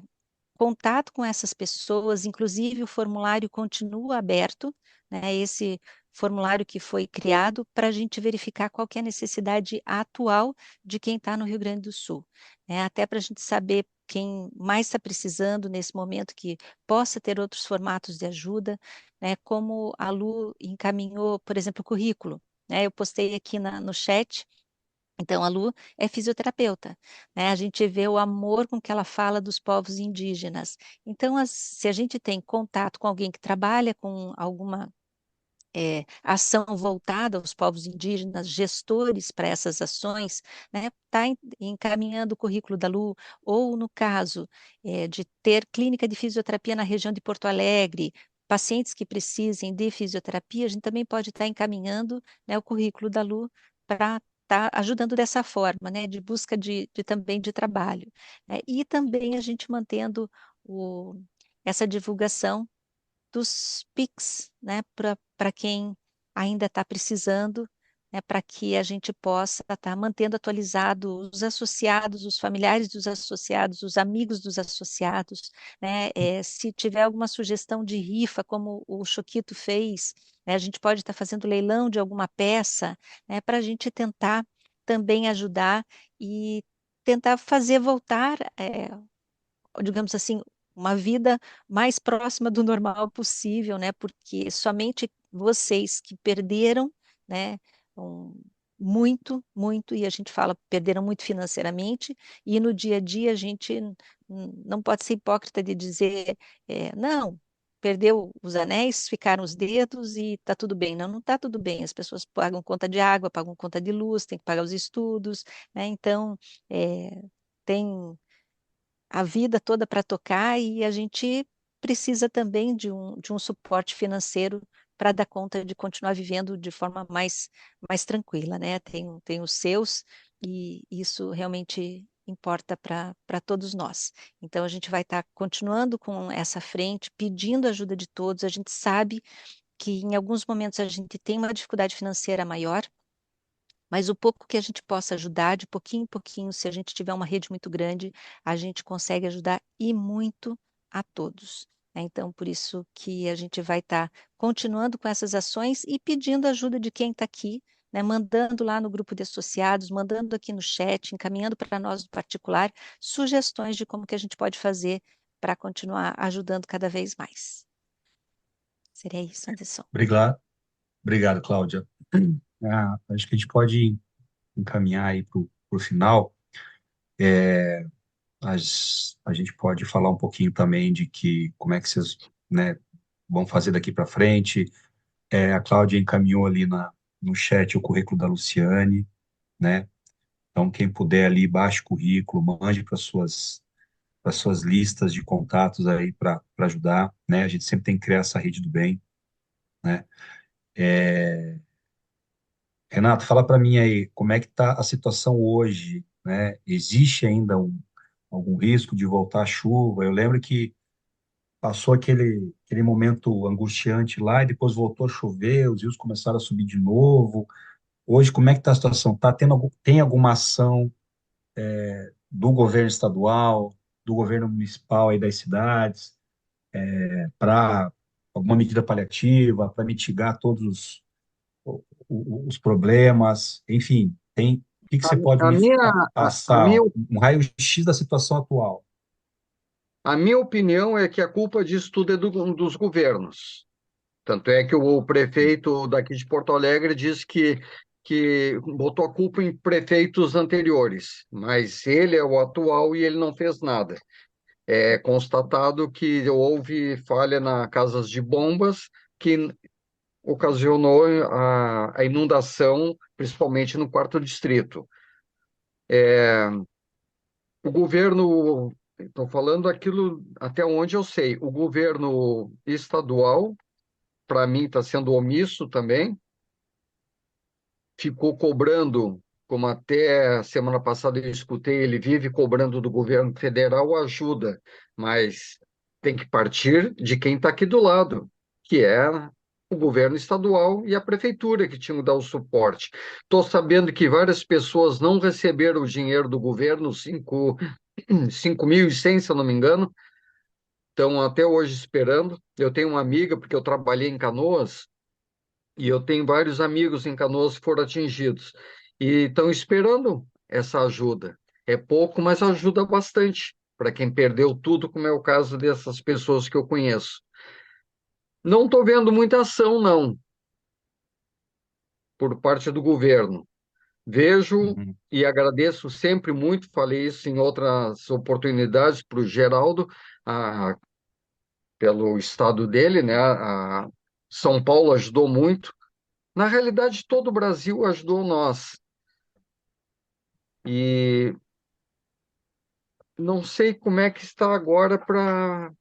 contato com essas pessoas, inclusive o formulário continua aberto, né? Esse formulário que foi criado para a gente verificar qual que é a necessidade atual de quem está no Rio Grande do Sul, né? Até para a gente saber quem mais está precisando nesse momento, que possa ter outros formatos de ajuda, né? Como a Lu encaminhou, por exemplo, o currículo, né? Eu postei aqui no chat. Então, a Lu é fisioterapeuta, né? A gente vê o amor com que ela fala dos povos indígenas. Então, se a gente tem contato com alguém que trabalha com alguma ação voltada aos povos indígenas, gestores para essas ações, né? Está encaminhando o currículo da Lu, ou no caso de ter clínica de fisioterapia na região de Porto Alegre, pacientes que precisem de fisioterapia, a gente também pode estar encaminhando, né, o currículo da Lu para estar ajudando dessa forma, né, de busca também de trabalho, né? E também a gente mantendo essa divulgação dos PIX, né, para quem ainda está precisando, né, para que a gente possa estar mantendo atualizado os associados, os familiares dos associados, os amigos dos associados, né, se tiver alguma sugestão de rifa, como o Choquito fez, né, a gente pode estar fazendo leilão de alguma peça, né, para a gente tentar também ajudar e tentar fazer voltar, digamos assim, uma vida mais próxima do normal possível, né? Porque somente vocês que perderam, né? um- muito, e a gente fala, perderam muito financeiramente, e no dia a dia a gente não pode ser hipócrita de dizer, não, perdeu os anéis, ficaram os dedos e está tudo bem. Não, não está tudo bem. As pessoas pagam conta de água, pagam conta de luz, tem que pagar os estudos, né? Então, tem a vida toda para tocar e a gente precisa também de um suporte financeiro para dar conta de continuar vivendo de forma mais tranquila, né? Tem os seus e isso realmente importa para todos nós. Então a gente vai estar continuando com essa frente, pedindo ajuda de todos. A gente sabe que em alguns momentos a gente tem uma dificuldade financeira maior, mas o pouco que a gente possa ajudar, de pouquinho em pouquinho, se a gente tiver uma rede muito grande, a gente consegue ajudar e muito a todos, né? Então, por isso que a gente vai estar continuando com essas ações e pedindo ajuda de quem está aqui, né? Mandando lá no grupo de associados, mandando aqui no chat, encaminhando para nós no particular, sugestões de como que a gente pode fazer para continuar ajudando cada vez mais. Seria isso, Anderson. Obrigado, obrigado, Cláudia. Acho que a gente pode encaminhar aí para o final. A gente pode falar um pouquinho também de que como é que vocês, né, vão fazer daqui para frente. A Cláudia encaminhou ali no chat o currículo da Luciane, né? Então, quem puder ali, baixe o currículo, mande para suas listas de contatos aí para ajudar, né? A gente sempre tem que criar essa rede do bem, né? Renato, fala para mim aí, como é que está a situação hoje, né? Existe ainda algum risco de voltar a chuva? Eu lembro que passou aquele momento angustiante lá e depois voltou a chover, os rios começaram a subir de novo. Hoje, como é que está a situação? Tem alguma ação do governo estadual, do governo municipal aí das cidades, para alguma medida paliativa, para mitigar todos os problemas? Enfim, o que que A, você pode a me minha, a passar, minha, um raio-x da situação atual? a minha opinião é que a culpa disso tudo é dos governos. Tanto é que o prefeito daqui de Porto Alegre disse que botou a culpa em prefeitos anteriores, mas ele é o atual e ele não fez nada. É constatado que houve falha na casas de bombas que ocasionou a inundação, principalmente no quarto distrito. O governo, estou falando aquilo até onde eu sei, o governo estadual, para mim, está sendo omisso também, ficou cobrando, como até semana passada eu escutei, ele vive cobrando do governo federal ajuda, mas tem que partir de quem está aqui do lado, que é o governo estadual e a prefeitura que tinham que dar o suporte. Estou sabendo que várias pessoas não receberam o dinheiro do governo, 5.100, se eu não me engano, estão até hoje esperando. Eu tenho uma amiga, porque eu trabalhei em Canoas, e eu tenho vários amigos em Canoas que foram atingidos e estão esperando essa ajuda. É pouco, mas ajuda bastante para quem perdeu tudo, como é o caso dessas pessoas que eu conheço. Não estou vendo muita ação, não, por parte do governo. Vejo Uhum. e agradeço sempre muito, falei isso em outras oportunidades para o Geraldo, a- pelo estado dele, né? São Paulo ajudou muito. Na realidade, todo o Brasil ajudou nós. E não sei como é que está agora para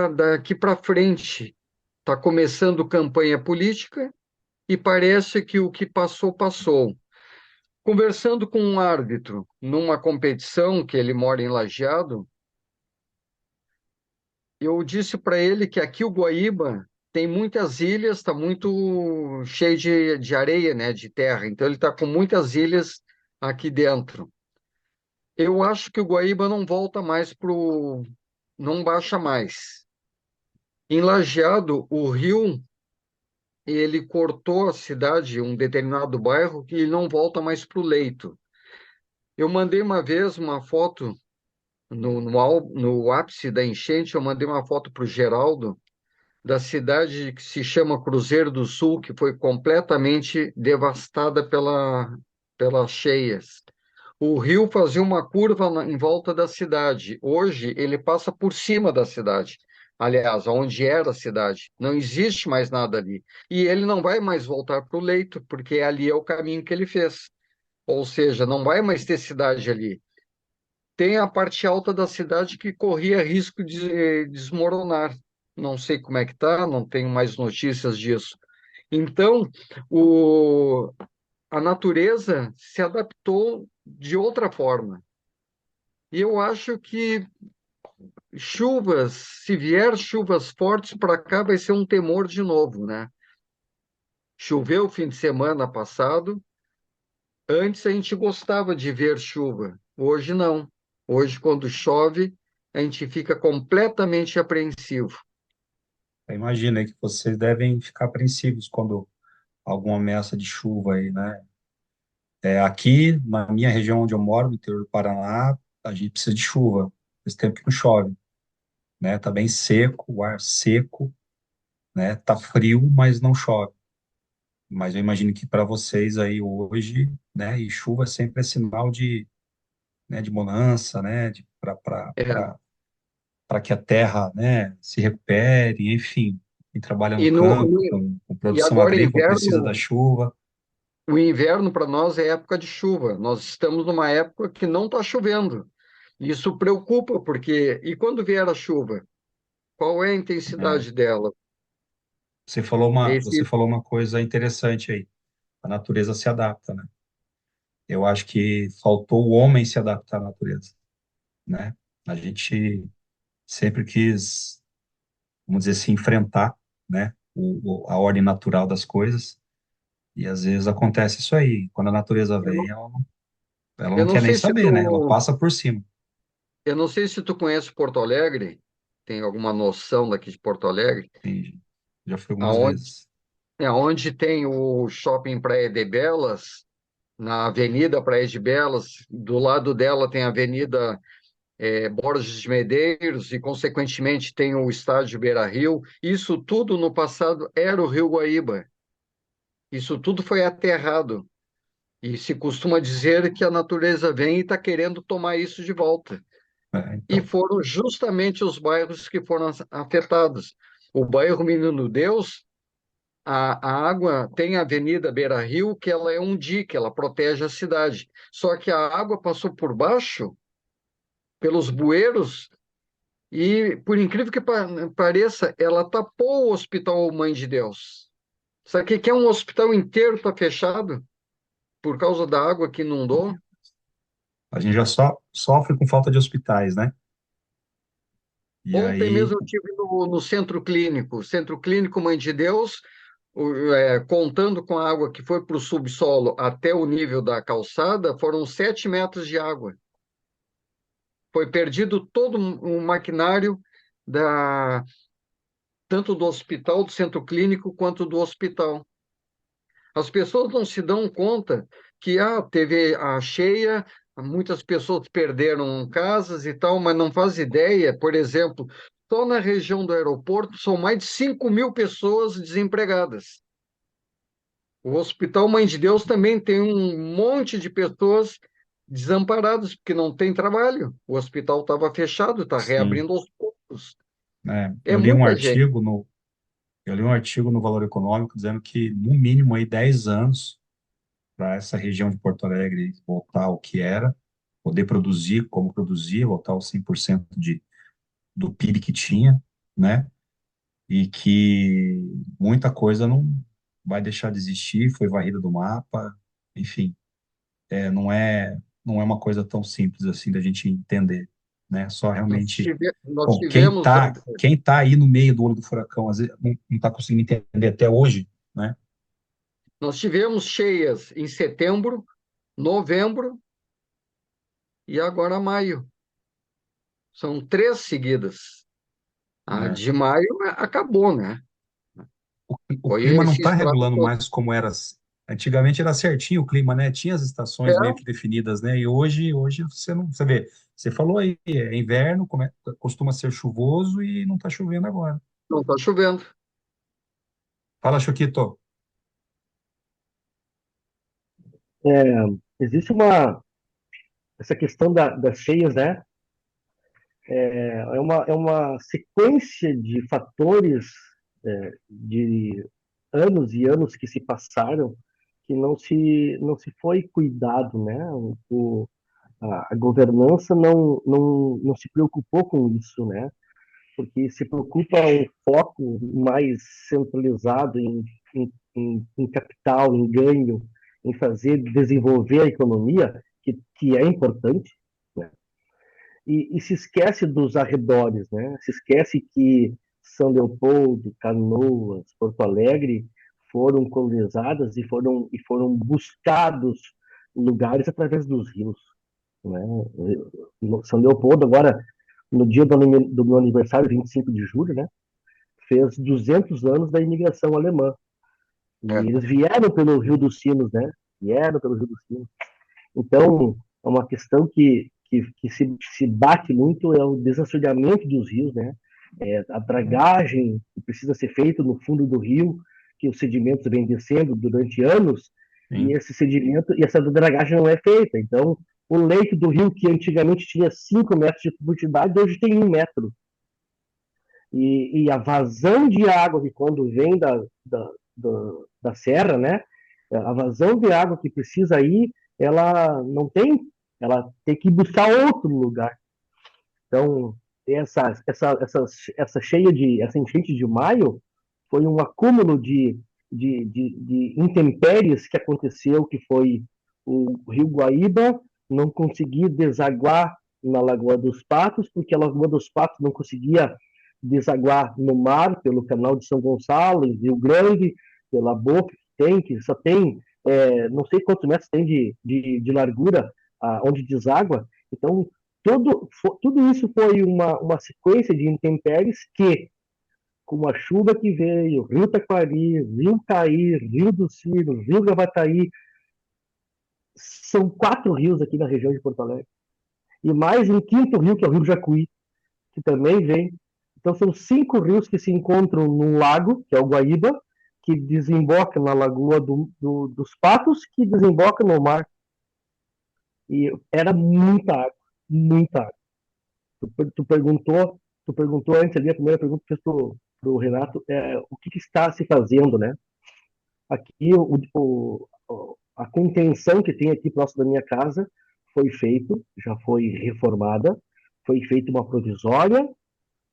daqui para frente. Está começando campanha política e parece que o que passou, passou. Conversando com um árbitro numa competição que ele mora em Lajeado, eu disse para ele que aqui o Guaíba tem muitas ilhas, está muito cheio de areia, né, de terra. Então ele está com muitas ilhas aqui dentro. Eu acho que o Guaíba não volta mais pro, não baixa mais. Em Lajeado, o rio, ele cortou a cidade, um determinado bairro, que ele não volta mais para o leito. Eu mandei uma vez uma foto no ápice da enchente, eu mandei uma foto para o Geraldo da cidade que se chama Cruzeiro do Sul, que foi completamente devastada pelas cheias. O rio fazia uma curva em volta da cidade. Hoje ele passa por cima da cidade. Aliás, onde era a cidade. Não existe mais nada ali. E ele não vai mais voltar para o leito, porque ali é o caminho que ele fez. Ou seja, não vai mais ter cidade ali. Tem a parte alta da cidade que corria risco de desmoronar. Não sei como é que está, não tenho mais notícias disso. Então, o, a natureza se adaptou de outra forma. E eu acho que chuvas, se vier chuvas fortes para cá, vai ser um temor de novo, né? Choveu o fim de semana passado. Antes a gente gostava de ver chuva. Hoje não. Hoje, quando chove, a gente fica completamente apreensivo. Imagina que vocês devem ficar apreensivos quando alguma ameaça de chuva aí, né? Aqui, na minha região onde eu moro, no interior do Paraná, a gente precisa de chuva. Faz tempo que não chove, né? Tá bem seco, o ar seco, né? Tá frio, mas não chove. Mas eu imagino que para vocês aí hoje, né? E chuva sempre é sinal de, né, de bonança, né? É. Para que a terra, né, se recupere, enfim. Quem trabalha no E, no, campo, no- com e produção agora agrícola, precisa da inverno, chuva. o inverno para nós é época de chuva. Nós estamos numa época que não está chovendo. Isso preocupa, porque e quando vier a chuva, qual é a É, intensidade dela? você Esse falou uma coisa interessante aí. A natureza se adapta, né? Eu acho que faltou o homem se adaptar à natureza, né? A gente sempre quis vamos dizer assim, enfrentar, né, a ordem natural das coisas. E às vezes acontece isso aí. Quando a natureza Eu vem, não, ela eu não não quer nem sei se saber, né? Ela tu, passa por cima. eu não sei se tu conhece Porto Alegre, tem alguma noção daqui de Porto Alegre, Sim, já fui algumas aonde, vezes. onde tem o shopping Praia de Belas, na Avenida Praia de Belas, do lado dela tem a Avenida Borges de Medeiros e, consequentemente, tem o estádio Beira-Rio. Isso tudo no passado era o Rio Guaíba. Isso tudo foi aterrado. E se costuma dizer que a natureza vem e está querendo tomar isso de volta. E Então, foram justamente os bairros que foram afetados. O bairro Menino Deus, a água tem a Avenida Beira-Rio, que ela é um dique, ela protege a cidade. Só que a água passou por baixo, pelos bueiros, e, por incrível que pareça, ela tapou o Hospital Mãe de Deus. Sabe o que que é um hospital inteiro está fechado por causa da água que inundou? a gente já sofre com falta de hospitais, né? E Ontem aí, mesmo eu estive no Centro Clínico Mãe de Deus, contando com a água que foi para o subsolo até o nível da calçada, foram 7 metros de água. Foi perdido todo o maquinário da, tanto do hospital, do centro clínico, quanto do hospital. As pessoas não se dão conta que teve a cheia, muitas pessoas perderam casas e tal, mas não faz ideia, por exemplo, só na região do aeroporto são mais de 5.000 pessoas desempregadas. O Hospital Mãe de Deus também tem um monte de pessoas desamparadas, porque não tem trabalho. O hospital estava fechado, está sim, reabrindo aos poucos. né? É muita gente. Eu li um artigo no Valor Econômico dizendo que, no mínimo, aí 10 anos para essa região de Porto Alegre voltar ao que era, poder produzir como produzia, voltar aos 100% do PIB que tinha, né? E que muita coisa não vai deixar de existir, foi varrida do mapa, enfim, não é uma coisa tão simples assim da gente entender, né? Só realmente, Nós bom, tivemos quem tá aí no meio do olho do furacão, às vezes não tá conseguindo entender até hoje, né? Nós tivemos cheias em setembro, novembro e agora maio. São 3 seguidas. A É. de maio acabou, né? O Foi clima não esse está estrago regulando todo. mais como era. Antigamente era certinho o clima, né? Tinha as estações meio É, que definidas, né? E hoje você não, você vê, você falou aí, é inverno, costuma ser chuvoso e não está chovendo agora. não está chovendo. Fala, Choquito. É, existe essa questão das cheias, né? É uma sequência de fatores, de anos e anos que se passaram que não se foi cuidado, né? A governança não se preocupou com isso, né? Porque se preocupa um foco mais centralizado em capital, em ganho, em fazer desenvolver a economia, que é importante, né? E se esquece dos arredores, né? Se esquece que São Leopoldo, Canoas, Porto Alegre foram colonizadas e foram buscados lugares através dos rios, né? São Leopoldo agora, no dia do meu aniversário, 25 de julho, né, fez 200 anos da imigração alemã. E É. eles vieram pelo Rio dos Sinos, né? Vieram pelo Rio dos Sinos. Então, é uma questão que se bate muito é o desassoreamento dos rios, né? A dragagem que precisa ser feita no fundo do rio, que os sedimentos vêm descendo durante anos, e Sim, esse sedimento e essa dragagem não é feita. Então, o leito do rio, que antigamente tinha 5 metros de profundidade, hoje tem 1 metro. E a vazão de água que quando vem da serra, né? A vazão de água que precisa ir, ela não tem, ela tem que buscar outro lugar. Então, essa enchente de maio foi um acúmulo de intempéries que aconteceu, que foi o Rio Guaíba não conseguir desaguar na Lagoa dos Patos, porque a Lagoa dos Patos não conseguia desaguar no mar, pelo canal de São Gonçalo, em Rio Grande, pela boca que tem, que só tem, não sei quantos metros tem de largura, onde deságua. Então, tudo isso foi uma sequência de intempéries que, com a chuva que veio, Rio Taquari, Rio Caí, Rio dos Sinos, Rio Gravataí, são 4 rios aqui na região de Porto Alegre. E mais um quinto rio, que é o Rio Jacuí, que também vem. Então, são 5 rios que se encontram num lago, que é o Guaíba, que desemboca na Lagoa dos Patos, que desemboca no mar. E era muita água, muita água. Tu perguntou antes ali, a primeira pergunta que eu fiz pro Renato, o que está se fazendo, né? Aqui, a contenção que tem aqui próximo da minha casa foi feito, já foi reformada, foi feita uma provisória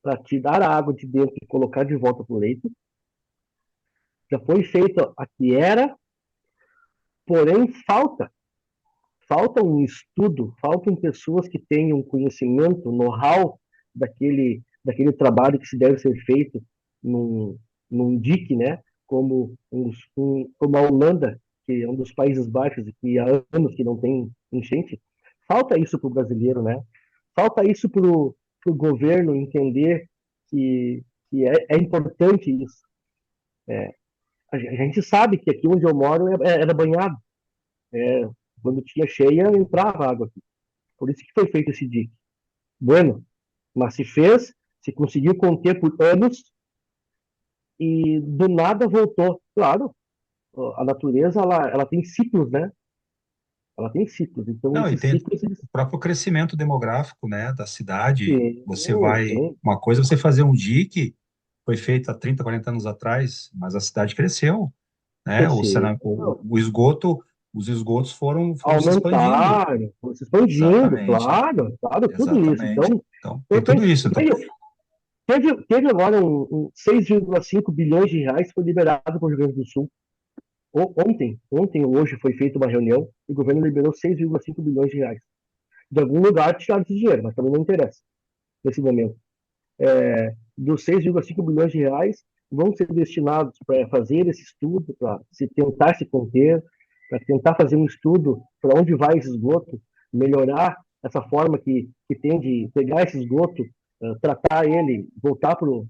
para tirar a água de dentro e colocar de volta para o leito. Já foi feita a que era, porém falta um estudo, faltam pessoas que tenham conhecimento, know-how daquele trabalho que se deve ser feito num dique, né? Como a Holanda, que é um dos Países Baixos e que há anos que não tem enchente. Falta isso para o brasileiro, né? Falta isso para o governo entender que é importante isso. A gente sabe que aqui onde eu moro era banhado. Quando tinha cheia, entrava água aqui. Por isso que foi feito esse dique. Bueno, mas se fez, se conseguiu conter por anos e do nada voltou. Claro, a natureza ela tem ciclos, né? Ela tem ciclos. Então, Não, e esses tem ciclos, eles... o próprio crescimento demográfico, né, da cidade. Sim, Você vai. sim, Uma coisa é você fazer um dique, foi feito há 30, 40 anos atrás, mas a cidade cresceu, né? cresceu. O esgoto, os esgotos foram se expandindo. Aumentaram, se expandindo, Exatamente, claro, claro, tudo isso. exatamente. Então, Então, tem tudo perfeito. isso. Então, Teve agora 6,5 bilhões de reais que foi liberado para o Rio Grande do Sul. Ontem ou hoje foi feita uma reunião e o governo liberou 6,5 bilhões de reais. De algum lugar tiraram esse dinheiro, mas também não interessa nesse momento. Dos 6,5 bilhões de reais vão ser destinados para fazer esse estudo, para tentar se conter, para tentar fazer um estudo para onde vai esse esgoto, melhorar essa forma que tem de pegar esse esgoto, tratar ele, voltar para o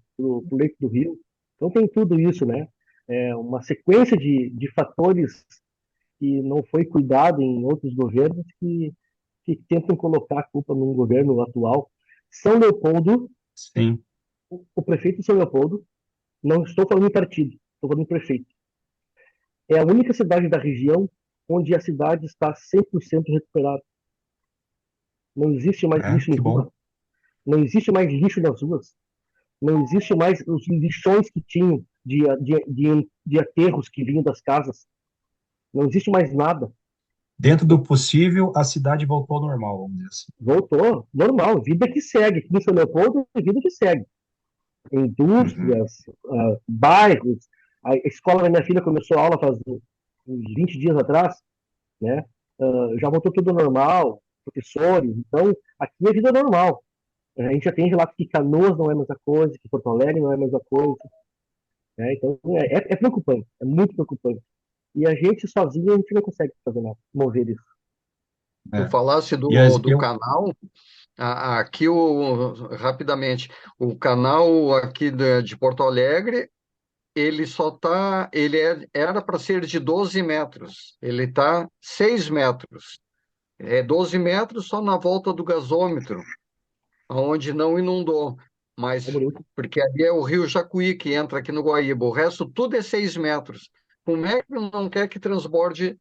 leito do rio. Então tem tudo isso, né? Uma sequência de fatores que não foi cuidado em outros governos que tentam colocar a culpa no governo atual. São Leopoldo, sim. o prefeito de São Leopoldo, não estou falando em partido, estou falando em prefeito. É a única cidade da região onde a cidade está 100% recuperada. Não existe mais lixo em Que bom. rua, não existe mais lixo nas ruas, não existe mais os lixões que tinham de aterros que vinham das casas. Não existe mais nada. Dentro do possível, a cidade voltou ao normal, vamos dizer assim. Voltou, normal, vida que segue. Aqui em São Leopoldo, vida que segue. Uhum. Indústrias, bairros. A escola da minha filha começou a aula faz uns 20 dias atrás, né? Já voltou tudo normal, professores. Então, aqui é vida normal. A gente já tem relato que Canoas não é a mesma coisa, que Porto Alegre não é a mesma coisa. Né? Então, é preocupante, é muito preocupante. E a gente sozinho, a gente não consegue fazer nada, mover isso. Tu É. falasse E do canal, aqui rapidamente, o canal aqui de Porto Alegre, ele só tá, era para ser de 12 metros, ele está 6 metros. É 12 metros só na volta do gasômetro, onde não inundou. É Mas, bonito. porque ali é o Rio Jacuí que entra aqui no Guaíba, o resto tudo é 6 metros. Como é que não quer que transborde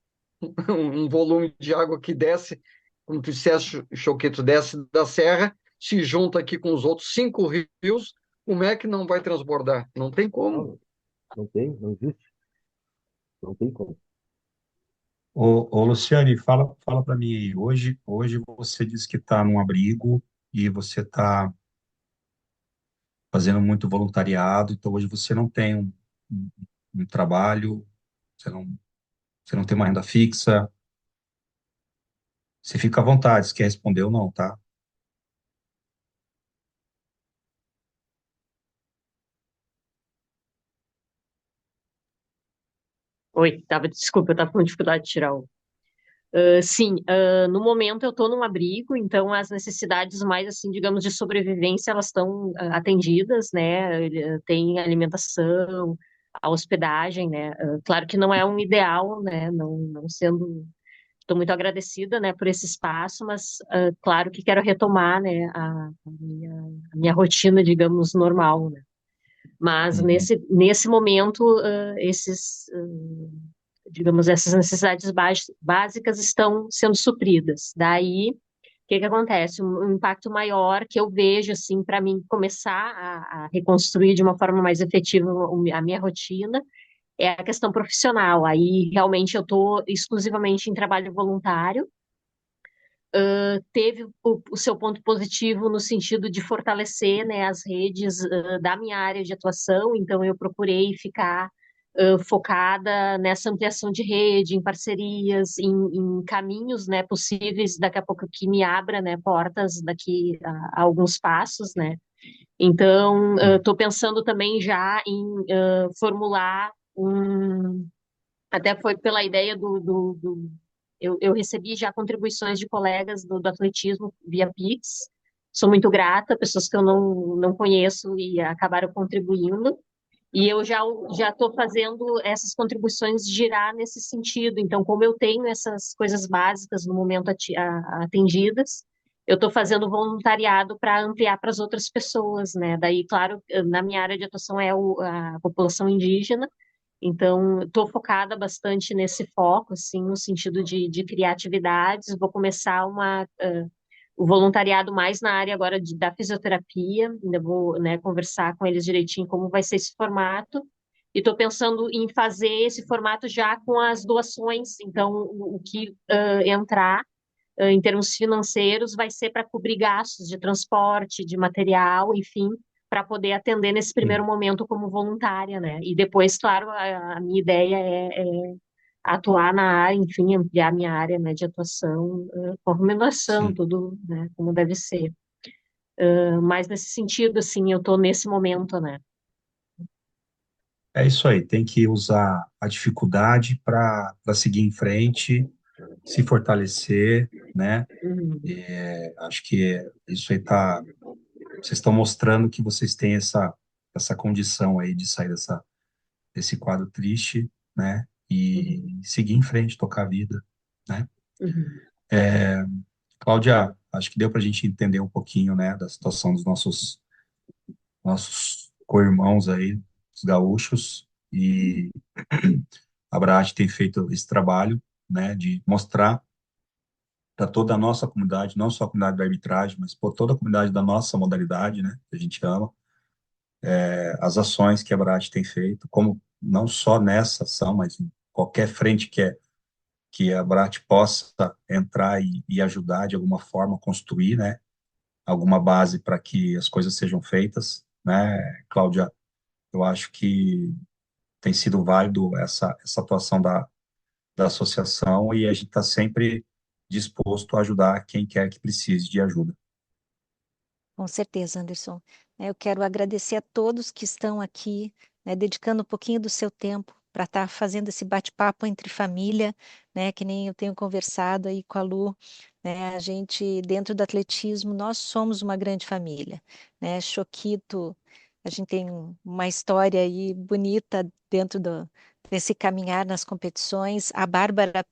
um volume de água que desce, como tu disseste, Choquito, desce da serra, se junta aqui com os outros 5 rios, como é que não vai transbordar? Não tem como. Não, não tem, não existe. Não tem como. Luciane, fala para mim aí. Hoje você disse que está num abrigo e você está fazendo muito voluntariado, então hoje você não tem um, um trabalho, você não, você não tem uma renda fixa. Você fica à vontade, se quer responder ou não, tá? Oi, desculpa, eu estava com dificuldade de tirar o. Sim, no momento eu estou num abrigo, então as necessidades mais, assim, digamos, de sobrevivência, elas estão atendidas, né? Tem alimentação, a hospedagem, né? Claro que não é um ideal, né? Não sendo. Estou muito agradecida, né, por esse espaço, mas claro que quero retomar, né, a minha rotina, digamos, normal, né? Mas Uhum. nesse momento, digamos, essas necessidades básicas estão sendo supridas. Daí, o que acontece? Um impacto maior que eu vejo, assim, para mim começar a reconstruir de uma forma mais efetiva a minha rotina é a questão profissional. Aí, realmente, eu estou exclusivamente em trabalho voluntário. Teve o seu ponto positivo no sentido de fortalecer, né, as redes da minha área de atuação, então eu procurei ficar focada nessa ampliação de rede, em parcerias, em caminhos, né, possíveis daqui a pouco que me abra, né, portas daqui a alguns passos, né. Então, estou pensando também já em formular até foi pela ideia eu recebi já contribuições de colegas do atletismo via Pix. Sou muito grata, pessoas que eu não conheço e acabaram contribuindo. E eu já estou fazendo essas contribuições girar nesse sentido. Então, como eu tenho essas coisas básicas no momento atendidas, eu estou fazendo voluntariado para ampliar para as outras pessoas, né? Daí, claro, na minha área de atuação é a população indígena, então, estou focada bastante nesse foco, assim, no sentido de criar atividades. Vou começar o voluntariado mais na área agora da fisioterapia. Ainda vou, né, conversar com eles direitinho como vai ser esse formato. E estou pensando em fazer esse formato já com as doações. Então, o que entrar em termos financeiros vai ser para cobrir gastos de transporte, de material, enfim, para poder atender nesse primeiro Sim, momento como voluntária, né? E depois, claro, a minha ideia é atuar na área, enfim, ampliar minha área, né, de atuação, com recomendação, sim. tudo, né, como deve ser. Mas nesse sentido, assim, eu estou nesse momento, né? É isso aí, tem que usar a dificuldade para seguir em frente, se fortalecer, né? Uhum, Acho que isso aí tá. Vocês estão mostrando que vocês têm essa condição aí de sair desse quadro triste, né? uhum, E seguir em frente, tocar a vida, né? uhum, Cláudia, acho que deu para a gente entender um pouquinho, né, da situação dos nossos co-irmãos aí, os gaúchos, e a Abraat tem feito esse trabalho, né, de mostrar para toda a nossa comunidade, não só a comunidade da arbitragem, mas por toda a comunidade da nossa modalidade, né, que a gente ama, as ações que a Abraat tem feito, como não só nessa ação, mas em qualquer frente que a Abraat possa entrar e ajudar de alguma forma, construir, né, alguma base para que as coisas sejam feitas, né, Cláudia? Eu acho que tem sido válido essa atuação da associação e a gente está sempre disposto a ajudar quem quer que precise de ajuda. Com certeza, Anderson. Eu quero agradecer a todos que estão aqui, né, dedicando um pouquinho do seu tempo para estar fazendo esse bate-papo entre família, né, que nem eu tenho conversado aí com a Lu, né, a gente, dentro do atletismo, nós somos uma grande família, né, Choquito, a gente tem uma história aí bonita dentro desse caminhar nas competições. A Bárbara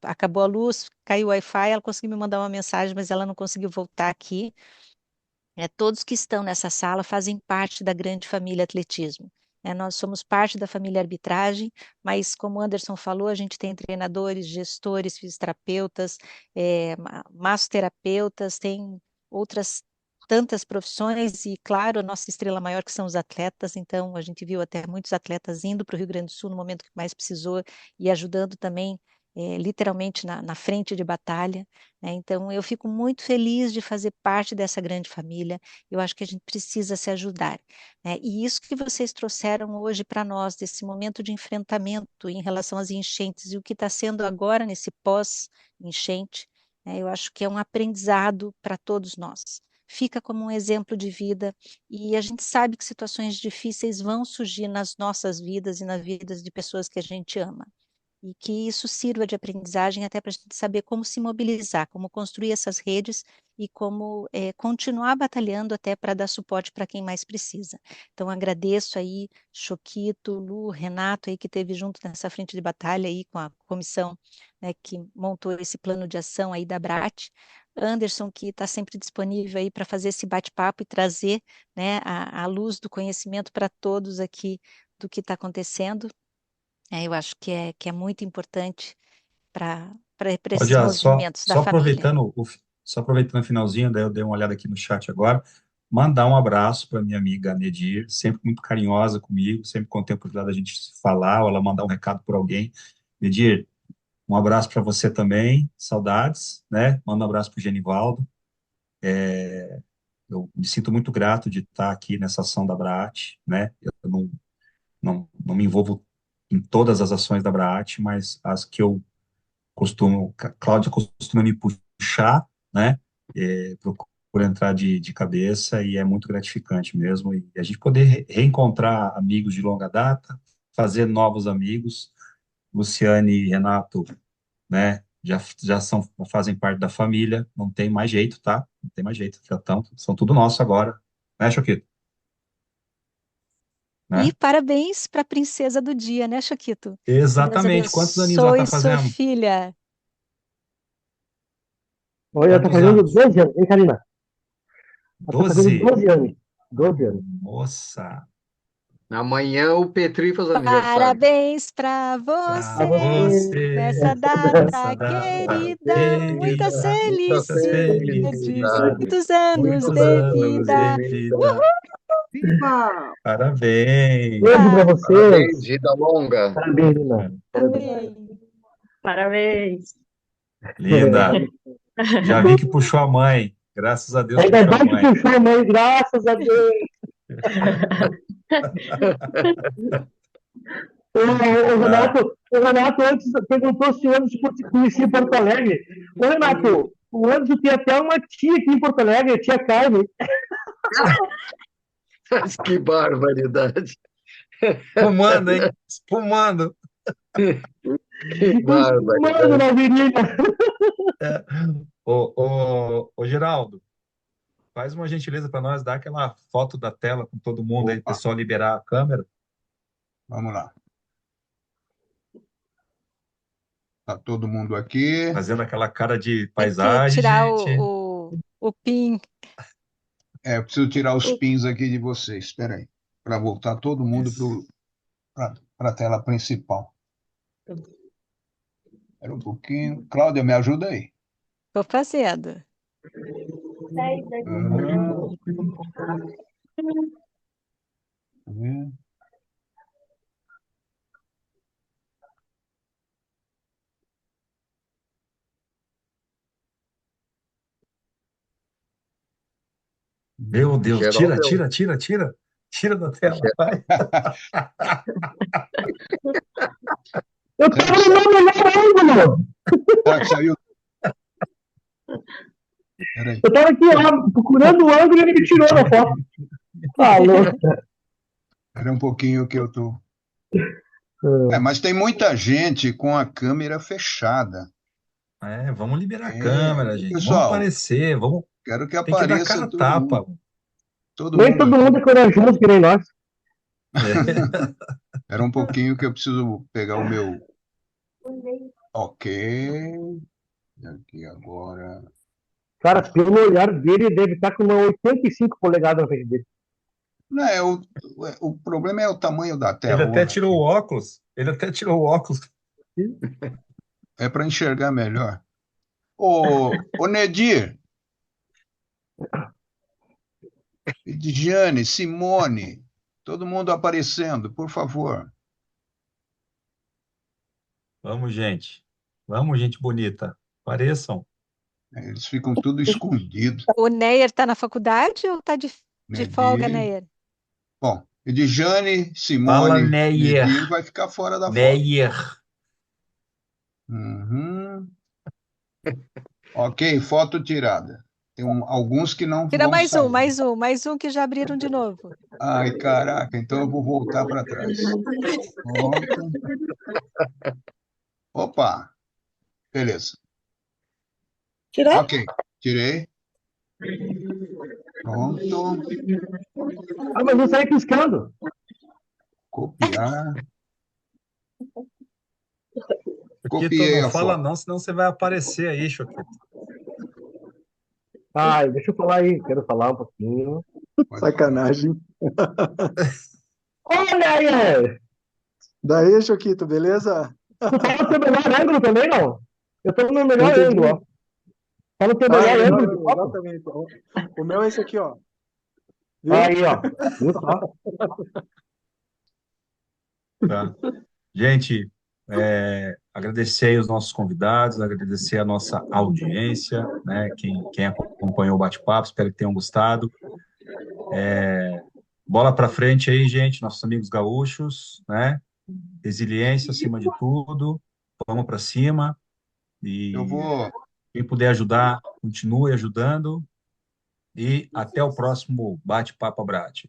acabou a luz, caiu o Wi-Fi, ela conseguiu me mandar uma mensagem, mas ela não conseguiu voltar aqui. Todos que estão nessa sala fazem parte da grande família atletismo. Nós somos parte da família arbitragem, mas como o Anderson falou, a gente tem treinadores, gestores, fisioterapeutas, massoterapeutas, tem outras tantas profissões e, claro, a nossa estrela maior que são os atletas. Então, a gente viu até muitos atletas indo para o Rio Grande do Sul no momento que mais precisou e ajudando também, literalmente na frente de batalha, né? Então, eu fico muito feliz de fazer parte dessa grande família. Eu acho que a gente precisa se ajudar, né? E isso que vocês trouxeram hoje para nós, desse momento de enfrentamento em relação às enchentes e o que está sendo agora nesse pós-enchente, né? Eu acho que é um aprendizado para todos nós. fica como um exemplo de vida, e a gente sabe que situações difíceis vão surgir nas nossas vidas e nas vidas de pessoas que a gente ama. E que isso sirva de aprendizagem até para a gente saber como se mobilizar, como construir essas redes e como continuar batalhando até para dar suporte para quem mais precisa. Então, agradeço aí, Choquito, Lu, Renato aí que esteve junto nessa frente de batalha aí com a comissão, né, que montou esse plano de ação aí da BRAT, Anderson, que está sempre disponível aí para fazer esse bate-papo e trazer, né, a luz do conhecimento para todos aqui do que está acontecendo. Eu acho que é muito importante para esses Claudia, movimentos da família. só aproveitando o finalzinho, daí eu dei uma olhada aqui no chat agora, mandar um abraço para minha amiga Nedir, sempre muito carinhosa comigo, sempre com o tempo da gente se falar, ou ela mandar um recado por alguém. Nedir, um abraço para você também, saudades, né? Manda um abraço para o Genivaldo. Eu me sinto muito grato de estar aqui nessa ação da Braat, né? Eu não me envolvo em todas as ações da Braat, mas as que eu Cláudia costuma me puxar, né? Procura entrar de cabeça e é muito gratificante mesmo. E a gente poder reencontrar amigos de longa data, fazer novos amigos. Luciane e Renato, né? Fazem parte da família, não tem mais jeito, tá? Não tem mais jeito, são tudo nosso agora, né, Choquito? E Né? parabéns para a princesa do dia, né, Choquito? Que Deus Exatamente. Quantos aninhos ela tá abençoe sua fazendo? filha. Oi, ela tá Quantos fazendo anos? 12 anos, hein, Karina? Ela tá fazendo 12. 12 anos. 12 anos. Moça, Amanhã o Petri faz aniversário. Parabéns para pra Pra você você. você, nessa nessa data data querida. Muitas querida, Muita muitas felicidades, felicidade. felicidades, muitos anos muitos de anos de vida. vida. Viva! Beijo pra Parabéns. Parabéns, vocês. vida longa. Parabéns, Lina. Parabéns. Amém. Parabéns. Linda. Já vi que puxou a mãe. Graças a Deus Ainda puxou a bem que mãe. puxou, mãe, graças a Deus. Ah, O Renato antes perguntou se o Anderson conhecia Porto Alegre. Ô, Renato, o Anderson tem até uma tia aqui em Porto Alegre, a tia Carmen. Mas que barbaridade. fumando, hein? Fumando. Que Mano, barbaridade. na avenida. Ô, Geraldo, faz uma gentileza para nós, dá aquela foto da tela com todo mundo aí, o Opa, pessoal liberar a câmera, vamos lá. Tá todo mundo aqui. fazendo aquela cara de Tem que paisagem, tirar gente. o PIN. Eu preciso tirar os O- pins aqui de vocês. Espera aí. Para voltar todo mundo Isso. para a tela principal. Espera um pouquinho. Cláudia, me ajuda aí. Tô fazendo. Aham. Tá vendo? Meu Deus, tira, Geraldo, tira, tira, tira. Tira da tela, vai. Eu Será tava que, no meu melhor ângulo. será que saiu? Espera aí. Eu tava aqui, ó, procurando o ângulo e ele me tirou da foto. Falou. Espera um pouquinho que eu tô. Mas tem muita gente com a câmera fechada. Vamos liberar a câmera, gente. Vamos Pessoal, aparecer, quero que tem que dar apareça cara a todo mundo. tapa. Todo Nem mundo todo aqui. mundo é corajoso que nem nós. Espera um pouquinho que eu preciso pegar o meu. Ok. Aqui agora. Cara, pelo olhar dele, ele deve estar com uma 85 polegadas na frente dele. Não, o problema é o tamanho da Ele tela. até tirou o óculos. Ele até tirou o óculos. É para enxergar melhor. Ô Nedir, Diane, Simone, todo mundo aparecendo, por favor. Vamos, gente. Vamos, gente bonita. Apareçam. Eles ficam tudo escondidos. O Neyer está na faculdade ou está de folga, Nedir. Neyer? Bom, Edjane, Fala, Simone, Neyer. Nedir vai ficar fora da foto. Neyer. Uhum. Ok, foto tirada. Tem alguns que não Tira vão sair. mais um que já abriram de novo. Ai, caraca, então eu vou voltar para trás. Pronto. Opa, beleza. Tirou? Ok, tirei. Pronto. Ah, mas não sai piscando. Copiar. Choquito, Copiei não a fala foto. não, senão você vai aparecer aí, Choquito. Ai, deixa eu falar aí, quero falar um pouquinho. Pode Sacanagem. Olha aí! Daí, Choquito, beleza? Tu tá no teu melhor ângulo também, não? Eu tô no meu Não melhor entendi. ângulo, ó. Tá no teu Ah, melhor ângulo de foto? exatamente. O meu é esse aqui, ó. Viu? Aí, ó. Viu só? Tá. Gente, agradecer aí os nossos convidados, agradecer a nossa audiência, né? Quem acompanhou o bate-papo, espero que tenham gostado. Bola para frente aí, gente, nossos amigos gaúchos, né? Resiliência acima de tudo, vamos para cima e Eu vou. quem puder ajudar, continue ajudando e até o próximo bate-papo Abrat.